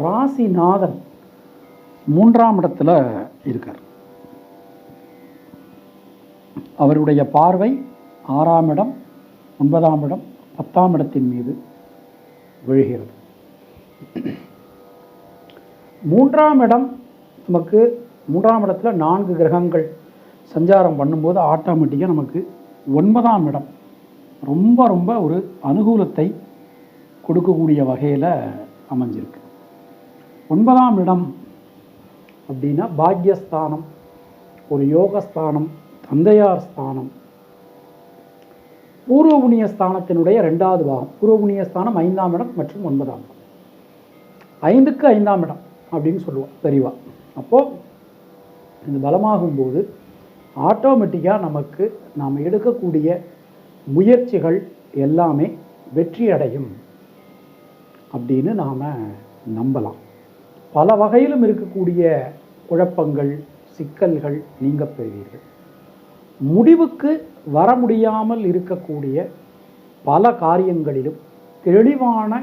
ராசிநாதன் 3ஆம் இடத்துல இருக்கார். அவருடைய பார்வை 6ஆம் இடம், 9ஆம் இடம், 10ஆம் இடத்தின் மீது விழுகிறது. 3ஆம் இடம் நமக்கு 3ஆம் இடத்துல 4 கிரகங்கள் சஞ்சாரம் பண்ணும்போது ஆட்டோமேட்டிக்காக நமக்கு 9ஆம் இடம் ரொம்ப ரொம்ப ஒரு அனுகூலத்தை கொடுக்கக்கூடிய வகையில் அமைஞ்சிருக்கு. 9ஆம் இடம் அப்படின்னா பாக்யஸ்தானம், ஒரு யோகஸ்தானம், தந்தையார் ஸ்தானம், பூர்வ புண்ணிய ஸ்தானத்தினுடைய 2வது பாகம். பூர்வ புண்ணிய ஸ்தானம் 5ஆம் இடம் மற்றும் 9ஆம் இடம். 5க்கு 5ஆம் இடம் அப்படின்னு சொல்லுவோம் பெரியவா. அப்போது இது பலமாகும்போது ஆட்டோமேட்டிக்காக நமக்கு நாம் எடுக்கக்கூடிய முயற்சிகள் எல்லாமே வெற்றி அடையும் அப்படின்னு நாம் நம்பலாம். பல வகையிலும் இருக்கக்கூடிய குழப்பங்கள், சிக்கல்கள் நீங்க பெறுவீர்கள். முடிவுக்கு வர முடியாமல் இருக்கக்கூடிய பல காரியங்களிலும் தெளிவான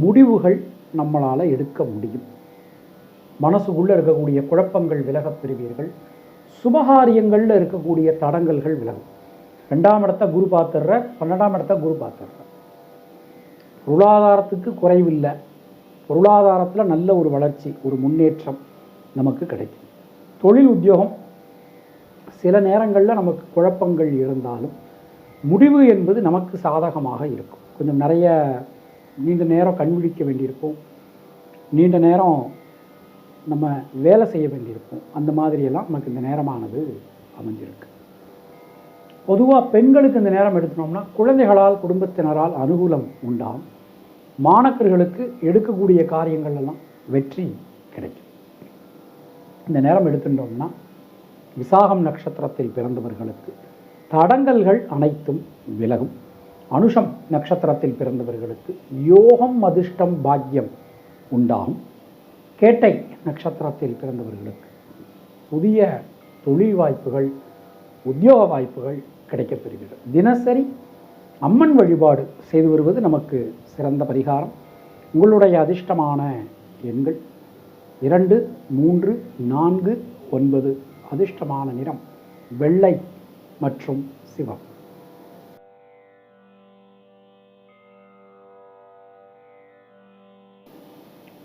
முடிவுகள் நம்மளால் எடுக்க முடியும். மனசுக்குள்ளே இருக்கக்கூடிய குழப்பங்கள் விலகப் பெறுவீர்கள். சுபகாரியங்களில் இருக்கக்கூடிய தடங்கல்கள் விலகும். 2ஆம் இடத்தை குரு பார்த்துடுற, 12ஆம் இடத்தை குரு பார்த்துடுற. பொருளாதாரத்துக்கு குறைவில்லை. பொருளாதாரத்தில் நல்ல ஒரு வளர்ச்சி, ஒரு முன்னேற்றம் நமக்கு கிடைக்கும். தொழில் உத்தியோகம் சில நேரங்களில் நமக்கு குழப்பங்கள் இருந்தாலும் முடிவு என்பது நமக்கு சாதகமாக இருக்கும். கொஞ்சம் நிறைய நீண்ட நேரம் கண்விழிக்க வேண்டியிருக்கும், நீண்ட நேரம் நம்ம வேலை செய்ய வேண்டியிருக்கும். அந்த மாதிரியெல்லாம் நமக்கு இந்த நேரமானது அமைஞ்சிருக்கு. பொதுவாக பெண்களுக்கு இந்த நேரம் எடுத்துனோம்னா குழந்தைகளால், குடும்பத்தினரால் அனுகூலம் உண்டாகும். மாணக்கர்களுக்கு எடுக்கக்கூடிய காரியங்கள் எல்லாம் வெற்றி கிடைக்கும். இந்த நேரம் எடுத்துட்டோம்னா விசாகம் நட்சத்திரத்தில் பிறந்தவர்களுக்கு தடங்கல்கள் அனைத்தும் விலகும். அனுஷம் நட்சத்திரத்தில் பிறந்தவர்களுக்கு யோகம், அதிர்ஷ்டம், பாக்கியம் உண்டாகும். கேட்டை நட்சத்திரத்தில் பிறந்தவர்களுக்கு புதிய தொழில் வாய்ப்புகள், உத்தியோக வாய்ப்புகள் கிடைக்கப்பெறுகிறது. தினசரி அம்மன் வழிபாடு செய்து வருவது நமக்கு சிறந்த பரிகாரம். உங்களுடைய அதிர்ஷ்டமான எண்கள் 2, 3, 4, 9. அதிர்ஷ்டமான நிறம் வெள்ளை மற்றும் சிவம்.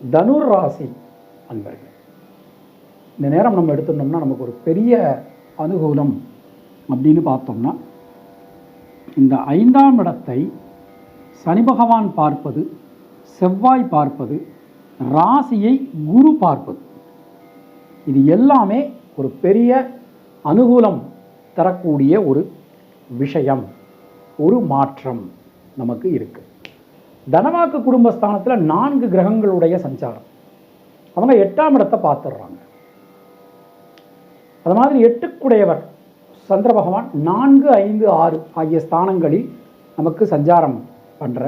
தனுர் ராசி அன்பர்கள், இந்த நேரம் நம்ம எடுத்துட்டோம்னா நமக்கு ஒரு பெரிய அனுகூலம் அப்படின்னு பார்த்தோம்னா, இந்த 5ஆம் இடத்தை சனி பகவான் பார்ப்பது, செவ்வாய் பார்ப்பது, ராசியை குரு பார்ப்பது, இது எல்லாமே ஒரு பெரிய அனுகூலம் தரக்கூடிய ஒரு விஷயம், ஒரு மாற்றம் நமக்கு இருக்கு. தனவாக்கு குடும்பஸ்தானத்தில் 4 கிரகங்களுடைய சஞ்சாரம், அவங்க 8ஆம் இடத்தை பார்த்துடுறாங்க. அது மாதிரி 8க்குடையவர் சந்திர பகவான் 4, 5, 6 ஆகிய ஸ்தானங்களில் நமக்கு சஞ்சாரம் பண்ணுற,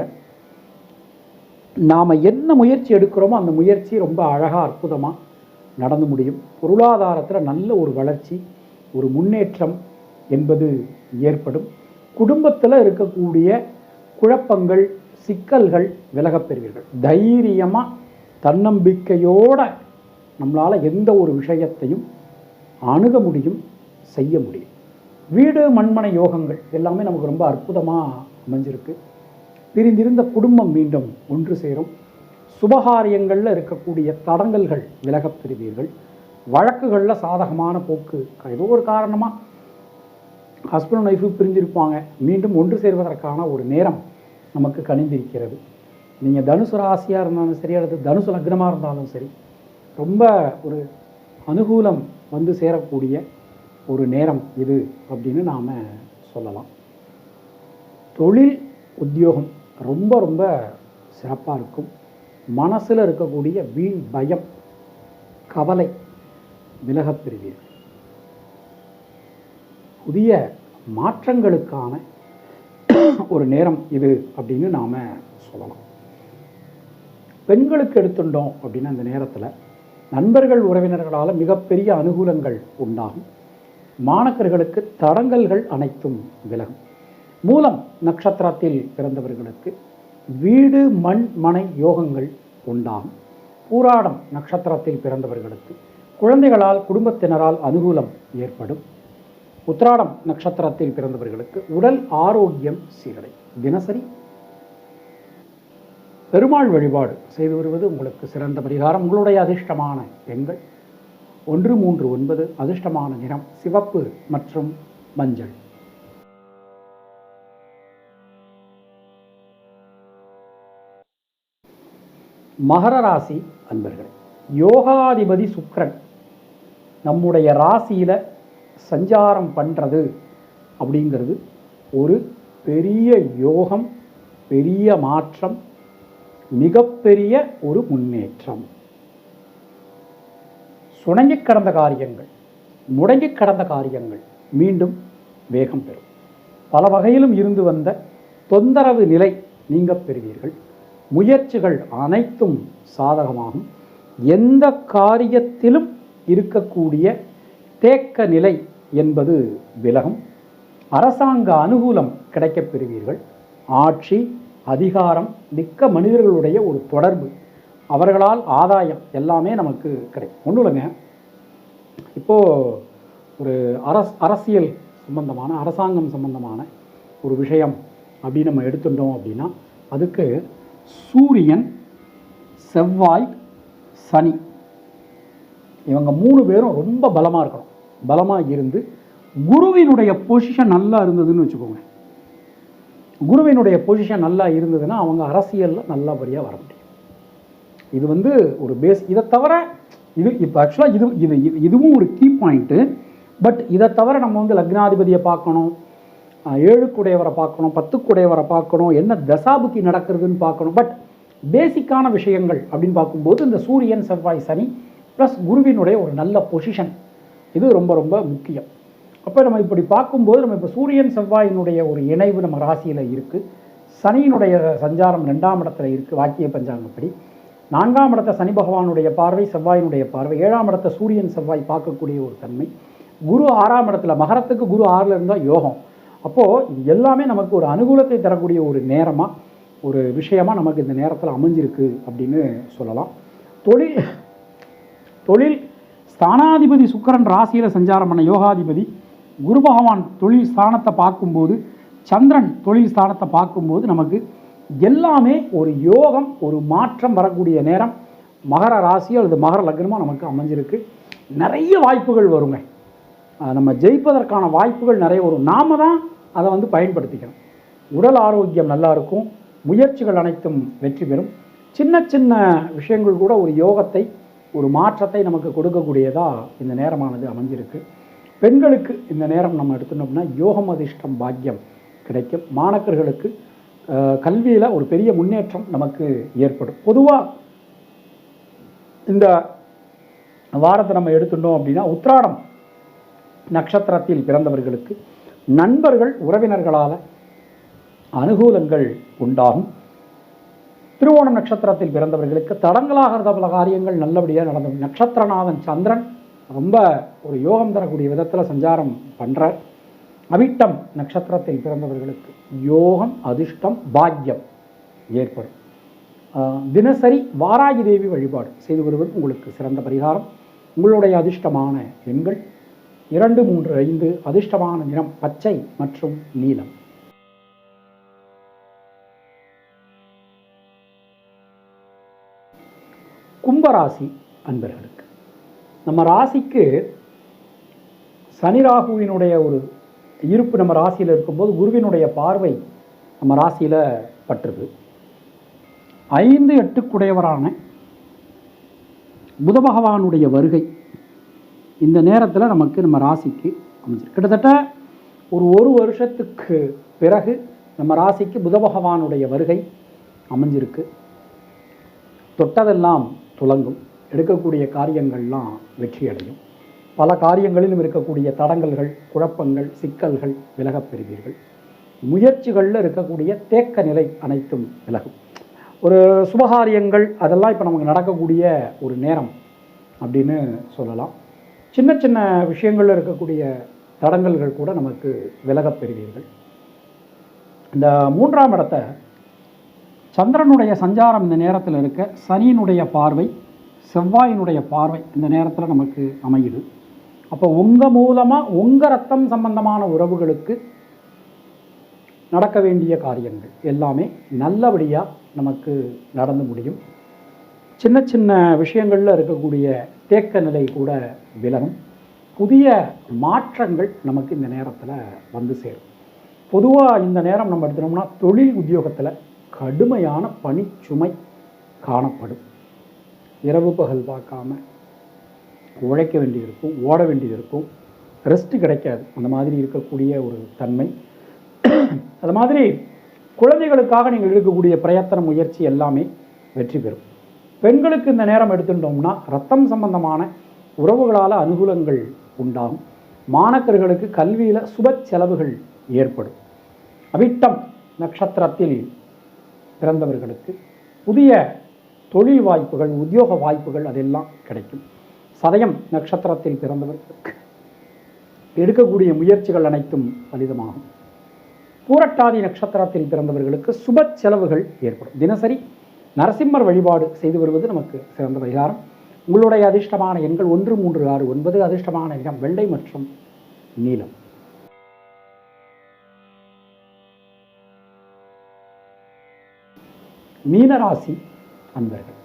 நாம் என்ன முயற்சி எடுக்கிறோமோ அந்த முயற்சி ரொம்ப அழகாக அற்புதமாக நடந்து முடியும். பொருளாதாரத்தில் நல்ல ஒரு வளர்ச்சி, ஒரு முன்னேற்றம் என்பது ஏற்படும். குடும்பத்தில் இருக்கக்கூடிய குழப்பங்கள், சிக்கல்கள் விலகப் பெறுவீர்கள். தைரியமாக தன்னம்பிக்கையோடு நம்மளால் எந்த ஒரு விஷயத்தையும் அணுக முடியும், செய்ய முடியும். வீடு மண்மனை யோகங்கள் எல்லாமே நமக்கு ரொம்ப அற்புதமாக அமைஞ்சிருக்கு. பிரிந்திருந்த குடும்பம் மீண்டும் ஒன்று சேரும். சுபகாரியங்களில் இருக்கக்கூடிய தடங்கல்கள் விலகப் பெறுவீர்கள். வழக்குகளில் சாதகமான போக்கு, ஏதோ ஒரு காரணமாக ஹஸ்பண்ட் அண்ட் ஒய்ஃபு பிரிஞ்சிருப்பாங்க, மீண்டும் ஒன்று சேர்வதற்கான ஒரு நேரம் நமக்கு கணிந்திருக்கிறது. நீங்கள் தனுசு ராசியாக இருந்தாலும் சரி, அல்லது தனுசு லக்னமாக இருந்தாலும் சரி, ரொம்ப ஒரு அனுகூலம் வந்து சேரக்கூடிய ஒரு நேரம் இது அப்படின்னு நாம் சொல்லலாம். தொழில் உத்தியோகம் ரொம்ப ரொம்ப சிறப்பாக இருக்கும். மனசில் இருக்கக்கூடிய வீண் பயம், கவலை விலகப் பெறுவீர்கள். புதிய மாற்றங்களுக்கான ஒரு நேரம் இது அப்படின்னு நாம் சொல்லலாம். பெண்களுக்கு எடுத்துட்டோம் அப்படின்னா அந்த நேரத்தில் நண்பர்கள் உறவினர்களால் மிகப்பெரிய அனுகூலங்கள் உண்டாகும். மாணவர்களுக்கு தடங்கல்கள் அனைத்தும் விலகும். மூலம் நட்சத்திரத்தில் பிறந்தவர்களுக்கு வீடு மண் மனை யோகங்கள் உண்டாகும். பூராடம் நட்சத்திரத்தில் பிறந்தவர்களுக்கு குழந்தைகளால் குடும்பத்தினரால் அனுகூலம் ஏற்படும். உத்திராடம் நட்சத்திரத்தில் பிறந்தவர்களுக்கு உடல் ஆரோக்கியம் சீரடையும். தினசரி பெருமாள் வழிபாடு செய்து வருவது உங்களுக்கு சிறந்த பரிகாரம். உங்களுடைய அதிர்ஷ்டமான எண்கள் 1, 3, 9. அதிர்ஷ்டமான நிறம் சிவப்பு மற்றும் மஞ்சள். மகர ராசி அன்பர்களே, யோகாதிபதி சுக்கிரன் நம்முடைய ராசியில் சஞ்சாரம் பண்ணுறது அப்படிங்கிறது ஒரு பெரிய யோகம், பெரிய மாற்றம், மிகப்பெரிய ஒரு முன்னேற்றம். சுணங்கி கடந்த காரியங்கள், முடங்கி கடந்த காரியங்கள் மீண்டும் வேகம் பெறும். பல வகையிலும் இருந்து வந்த தொந்தரவு நிலை நீங்க பெறுவீர்கள். முயற்சிகள் அனைத்தும் சாதகமாகும். எந்த காரியத்திலும் இருக்கக்கூடிய தேக்க நிலை என்பது விலகும். அரசாங்க அனுகூலம் கிடைக்கப் பெறுவீர்கள். ஆட்சி, அதிகாரம் மிக்க மனிதர்களுடைய ஒரு தொடர்பு, அவர்களால் ஆதாயம் எல்லாமே நமக்கு கிடைக்கும். ஒன்றும் இல்லைங்க, இப்போது ஒரு அரசியல் சம்பந்தமான, அரசாங்கம் சம்பந்தமான ஒரு விஷயம் அப்படின்னு நம்ம எடுத்துட்டோம் அப்படின்னா அதுக்கு சூரியன், செவ்வாய், சனி இவங்க 3 பேரும் ரொம்ப பலமாக இருக்கணும். பலமாக இருந்து குருவினுடைய பொசிஷன் நல்லா இருந்ததுன்னு வச்சுக்கோங்க. குருவினுடைய பொசிஷன் நல்லா இருந்ததுன்னா அவங்க அரசியலில் நல்லபடியாக வர முடியும். இது வந்து ஒரு பேஸ். இதை தவிர இது இப்போ ஆக்சுவலாக இதுவும் ஒரு கீ பாயிண்ட்டு. பட் இதை தவிர நம்ம வந்து லக்னாதிபதியை பார்க்கணும், 7க்குடையவரை பார்க்கணும், 10க்குடையவரை பார்க்கணும், என்ன தசாபுத்தி நடக்கிறதுன்னு பார்க்கணும். பட் பேசிக்கான விஷயங்கள் அப்படின்னு பார்க்கும்போது இந்த சூரியன், செவ்வாய், சனி ப்ளஸ் குருவினுடைய ஒரு நல்ல பொசிஷன் இது ரொம்ப ரொம்ப முக்கியம். அப்போ நம்ம இப்படி பார்க்கும்போது நம்ம இப்போ சூரியன் செவ்வாயினுடைய ஒரு இணைவு நம்ம ராசியில் இருக்குது. சனியினுடைய சஞ்சாரம் 2ஆம் இடத்துல இருக்குது வாக்கிய பஞ்சாங்கப்படி. 4ஆம் இடத்த சனி பகவானுடைய பார்வை, செவ்வாயினுடைய பார்வை. 7ஆம் இடத்த சூரியன் செவ்வாய் பார்க்கக்கூடிய ஒரு தன்மை. குரு 6ஆம் இடத்துல, மகரத்துக்கு குரு 6ல் இருந்தால் யோகம். அப்போது இது எல்லாமே நமக்கு ஒரு அனுகூலத்தை தரக்கூடிய ஒரு நேரமாக, ஒரு விஷயமாக நமக்கு இந்த நேரத்தில் அமைஞ்சிருக்கு அப்படின்னு சொல்லலாம். தொழில் ஸ்தானாதிபதி சுக்கிரன் ராசியில் சஞ்சாரம் பண்ண யோகாதிபதி குரு பகவான் தொழில் ஸ்தானத்தை பார்க்கும்போது, சந்திரன் தொழில் ஸ்தானத்தை பார்க்கும்போது நமக்கு எல்லாமே ஒரு யோகம், ஒரு மாற்றம் வரக்கூடிய நேரம் மகர ராசி அல்லது மகர லக்னமாக நமக்கு அமைஞ்சிருக்கு. நிறைய வாய்ப்புகள் வருங்க. நம்ம ஜெயிப்பதற்கான வாய்ப்புகள் நிறைய வரும். நாம தான் அதை வந்து பயன்படுத்திக்கணும். உடல் ஆரோக்கியம் நல்லா இருக்கும். முயற்சிகள் அனைத்தும் வெற்றி பெறும். சின்ன சின்ன விஷயங்கள் கூட ஒரு யோகத்தை, ஒரு மாற்றத்தை நமக்கு கொடுக்கக்கூடியதாக இந்த நேரமானது அமைஞ்சிருக்கு. பெண்களுக்கு இந்த நேரம் நம்ம எடுத்துட்டோம்னா யோகம் அதிர்ஷ்டம் பாக்கியம் கிடைக்கும். மாணவர்களுக்கு கல்வியில் ஒரு பெரிய முன்னேற்றம் நமக்கு ஏற்படும். பொதுவாக இந்த வாரத்தை நம்ம எடுத்துட்டோம் அப்படின்னா உத்திராடம் நட்சத்திரத்தில் பிறந்தவர்களுக்கு நண்பர்கள் உறவினர்களால் அனுகூலங்கள் உண்டாகும். திருவோணம் நட்சத்திரத்தில் பிறந்தவர்களுக்கு தடங்களாக பல காரியங்கள் நல்லபடியாக நடந்தது. நட்சத்திரநாதன் சந்திரன் ரொம்ப ஒரு யோகம் தரக்கூடிய விதத்தில் சஞ்சாரம் பண்ணுறார். அவிட்டம் நட்சத்திரத்தில் பிறந்தவர்களுக்கு யோகம் அதிர்ஷ்டம் பாக்கியம் ஏற்படும். தினசரி வாராகி தேவி வழிபாடு செய்து வருவது உங்களுக்கு சிறந்த பரிகாரம். உங்களுடைய அதிர்ஷ்டமான எண்கள் 2, 3, 5. அதிர்ஷ்டமான நிறம் பச்சை மற்றும் நீலம். கும்பராசி அன்பர்களுக்கு நம்ம ராசிக்கு சனி ராகுவினுடைய ஒரு இருப்பு நம்ம ராசியில் இருக்கும்போது குருவினுடைய பார்வை நம்ம ராசியில் பற்றுது. 5, 8 புத பகவானுடைய வருகை இந்த நேரத்தில் நமக்கு நம்ம ராசிக்கு அமைஞ்சிருக்கு. கிட்டத்தட்ட ஒரு வருஷத்துக்கு பிறகு நம்ம ராசிக்கு புத பகவானுடைய வருகை அமைஞ்சிருக்கு. தொட்டதெல்லாம் துலங்கும். எடுக்கக்கூடிய காரியங்கள்லாம் வெற்றி அடையும். பல காரியங்களிலும் இருக்கக்கூடிய தடங்கல்கள், குழப்பங்கள், சிக்கல்கள் விலகப் பெறுவீர்கள். முயற்சிகளில் இருக்கக்கூடிய தேக்க நிலை அனைத்தும் விலகும். ஒரு சுபகாரியங்கள் அதெல்லாம் இப்போ நமக்கு நடக்கக்கூடிய ஒரு நேரம் அப்படின்னு சொல்லலாம். சின்ன சின்ன விஷயங்களில் இருக்கக்கூடிய தடங்கல்கள் கூட நமக்கு விலகப் பெறுவீர்கள். இந்த 3ஆம் இடத்தை சந்திரனுடைய சஞ்சாரம் இந்த நேரத்தில் இருக்க, சனியினுடைய பார்வை, செவ்வாயினுடைய பார்வை இந்த நேரத்தில் நமக்கு அமையுது. அப்போ உங்கள் மூலமாக உங்கள் ரத்தம் சம்பந்தமான உறவுகளுக்கு நடக்க வேண்டிய காரியங்கள் எல்லாமே நல்லபடியாக நமக்கு நடந்து முடியும். சின்ன சின்ன விஷயங்களில் இருக்கக்கூடிய தேக்க நிலை கூட விலகும். புதிய மாற்றங்கள் நமக்கு இந்த நேரத்தில் வந்து சேரும். பொதுவாக இந்த நேரம் நம்ம எடுத்துனோம்னா தொழில் உத்தியோகத்தில் கடுமையான பணிச்சுமை காணப்படும். இரவு பகல் பார்க்காம உழைக்க வேண்டியிருக்கும், ஓட வேண்டியிருக்கும், ரெஸ்ட் கிடைக்காது. அந்த மாதிரி இருக்கக்கூடிய ஒரு தன்மை. அது மாதிரி குழந்தைகளுக்காக நீங்கள் எடுக்கக்கூடிய பிரயத்தன முயற்சி எல்லாமே வெற்றி பெறும். பெண்களுக்கு இந்த நேரம் எடுத்துட்டோம்னா ரத்தம் சம்பந்தமான உறவுகளால் அனுகூலங்கள் உண்டாகும். மாணவர்களுக்கு கல்வியில் சுப செலவுகள் ஏற்படும். அவிட்டம் நட்சத்திரத்தில் பிறந்தவர்களுக்கு புதிய தொழில் வாய்ப்புகள், உத்தியோக வாய்ப்புகள் அதெல்லாம் கிடைக்கும். சதயம் நட்சத்திரத்தில் பிறந்தவர்களுக்கு எடுக்கக்கூடிய முயற்சிகள் அனைத்தும் பலிதமாகும். பூரட்டாதி நட்சத்திரத்தில் பிறந்தவர்களுக்கு சுப செலவுகள் ஏற்படும். தினசரி நரசிம்மர் வழிபாடு செய்து வருவது நமக்கு சிறந்த பரிகாரம். உங்களுடைய அதிர்ஷ்டமான எண்கள் 1, 3, 6, 9. அதிர்ஷ்டமான நிறம் வெள்ளை மற்றும் நீலம். மீனராசி அன்பர்கள்,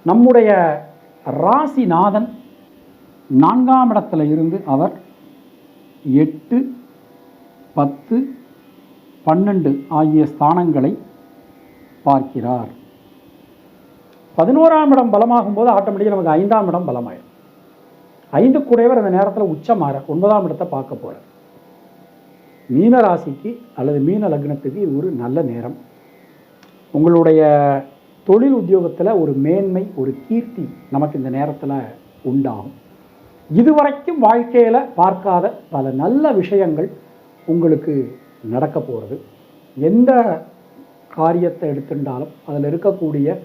நம்முடைய ராசிநாதன் 4ஆம் இடத்துல இருந்து அவர் 8, 10, 12 ஆகிய ஸ்தானங்களை பார்க்கிறார். 11ஆம் இடம் பலமாகும் போது ஆட்டோமேட்டிக்காக நமக்கு 5ஆம் இடம் பலமாயிடும். 5 கூடையவர் அந்த நேரத்தில் உச்சமாற 9ஆம் இடத்தை பார்க்க போகிறார். மீன ராசிக்கு அல்லது மீன லக்னத்துக்கு இது ஒரு நல்ல நேரம். உங்களுடைய தொழில் உத்தியோகத்தில் ஒரு மேன்மை, ஒரு கீர்த்தி நமக்கு இந்த நேரத்தில் உண்டாகும். இதுவரைக்கும் வாழ்க்கையில் பார்க்காத பல நல்ல விஷயங்கள் உங்களுக்கு நடக்க போகிறது. எந்த காரியத்தை எடுத்துட்டாலும் அதில் இருக்கக்கூடிய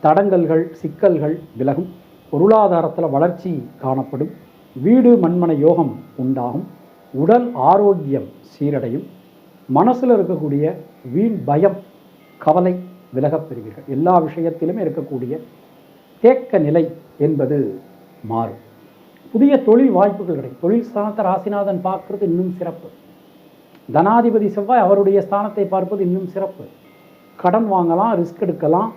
தடங்கல்கள், சிக்கல்கள் விலகும். பொருளாதாரத்தில் வளர்ச்சி காணப்படும். வீடு மண்மனை யோகம் உண்டாகும். உடல் ஆரோக்கியம் சீரடையும். மனசில் இருக்கக்கூடிய வீண் பயம், கவலை விலகப் பெறுவீர்கள். எல்லா விஷயத்திலுமே இருக்கக்கூடிய தேக்க நிலை என்பது மாறும். புதிய தொழில் வாய்ப்புகள் கிடைக்கும். தொழில் ஸ்தானத்தை ராசிநாதன் பார்க்கறது இன்னும் சிறப்பு. தனாதிபதி செவ்வாய் அவருடைய ஸ்தானத்தை பார்ப்பது இன்னும் சிறப்பு. கடன் வாங்கலாம், ரிஸ்க் எடுக்கலாம்,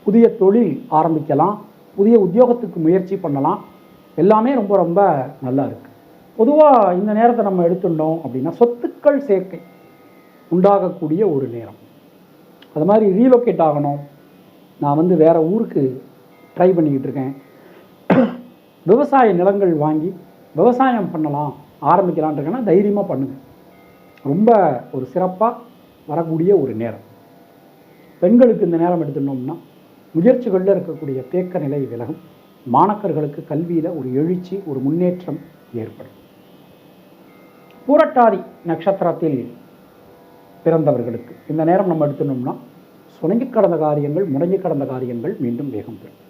புதிய தொழில் ஆரம்பிக்கலாம், புதிய உத்தியோகத்துக்கு முயற்சி பண்ணலாம். எல்லாமே ரொம்ப ரொம்ப நல்லா இருக்குது. பொதுவாக இந்த நேரத்தை நம்ம எடுத்துட்டோம் அப்படின்னா சொத்துக்கள் சேர்க்கை உண்டாகக்கூடிய ஒரு நேரம். அது மாதிரி ரீலோகேட் ஆகணும், நான் வந்து வேறு ஊருக்கு ட்ரை பண்ணிக்கிட்டு இருக்கேன், விவசாய நிலங்கள் வாங்கி விவசாயம் பண்ணலாம் ஆரம்பிக்கலான் இருக்கேன்னா தைரியமாக பண்ணுங்கள். ரொம்ப ஒரு சிறப்பாக வரக்கூடிய ஒரு நேரம். பெண்களுக்கு இந்த நேரம் எடுத்துட்டோம்னா முயற்சிகளில் இருக்கக்கூடிய தேக்க நிலை விலகும். மாணக்கர்களுக்கு கல்வியில் ஒரு எழுச்சி, ஒரு முன்னேற்றம் ஏற்படும். பூரட்டாதி நட்சத்திரத்தில் பிறந்தவர்களுக்கு இந்த நேரம் நம்ம எடுத்துனோம்னா சுணங்கி கடந்த காரியங்கள், முடங்கி கடந்த காரியங்கள் மீண்டும் வேகம் பெறும்.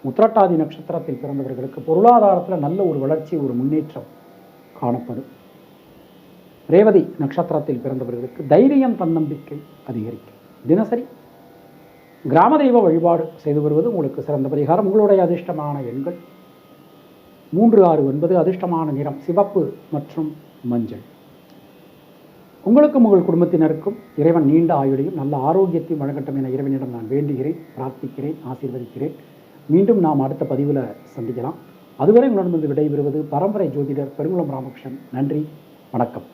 உத்திரட்டாதி நட்சத்திரத்தில் பிறந்தவர்களுக்கு பொருளாதாரத்தில் நல்ல ஒரு வளர்ச்சி, ஒரு முன்னேற்றம் காணப்படும். ரேவதி நட்சத்திரத்தில் பிறந்தவர்களுக்கு தைரியம், தன்னம்பிக்கை அதிகரிக்கும். தினசரி கிராம தெய்வ வழிபாடு செய்து வருவது உங்களுக்கு சிறந்த பரிகாரம். உங்களுடைய அதிர்ஷ்டமான எண்கள் 3, 6, 9. அதிர்ஷ்டமான நிறம் சிவப்பு மற்றும் மஞ்சள். உங்களுக்கும் உங்கள் குடும்பத்தினருக்கும் இறைவன் நீண்ட ஆயுளையும் நல்ல ஆரோக்கியத்தையும் வழங்கட்டும் என இறைவனிடம் நான் வேண்டுகிறேன், பிரார்த்திக்கிறேன், ஆசீர்வதிக்கிறேன். மீண்டும் நாம் அடுத்த பதிவில் சந்திக்கலாம். அதுவரை உங்களிடமிருந்து விடைபெறுவது பரம்பரை ஜோதிடர் பெருங்குளம் ராமகிருஷ்ணன். நன்றி, வணக்கம்.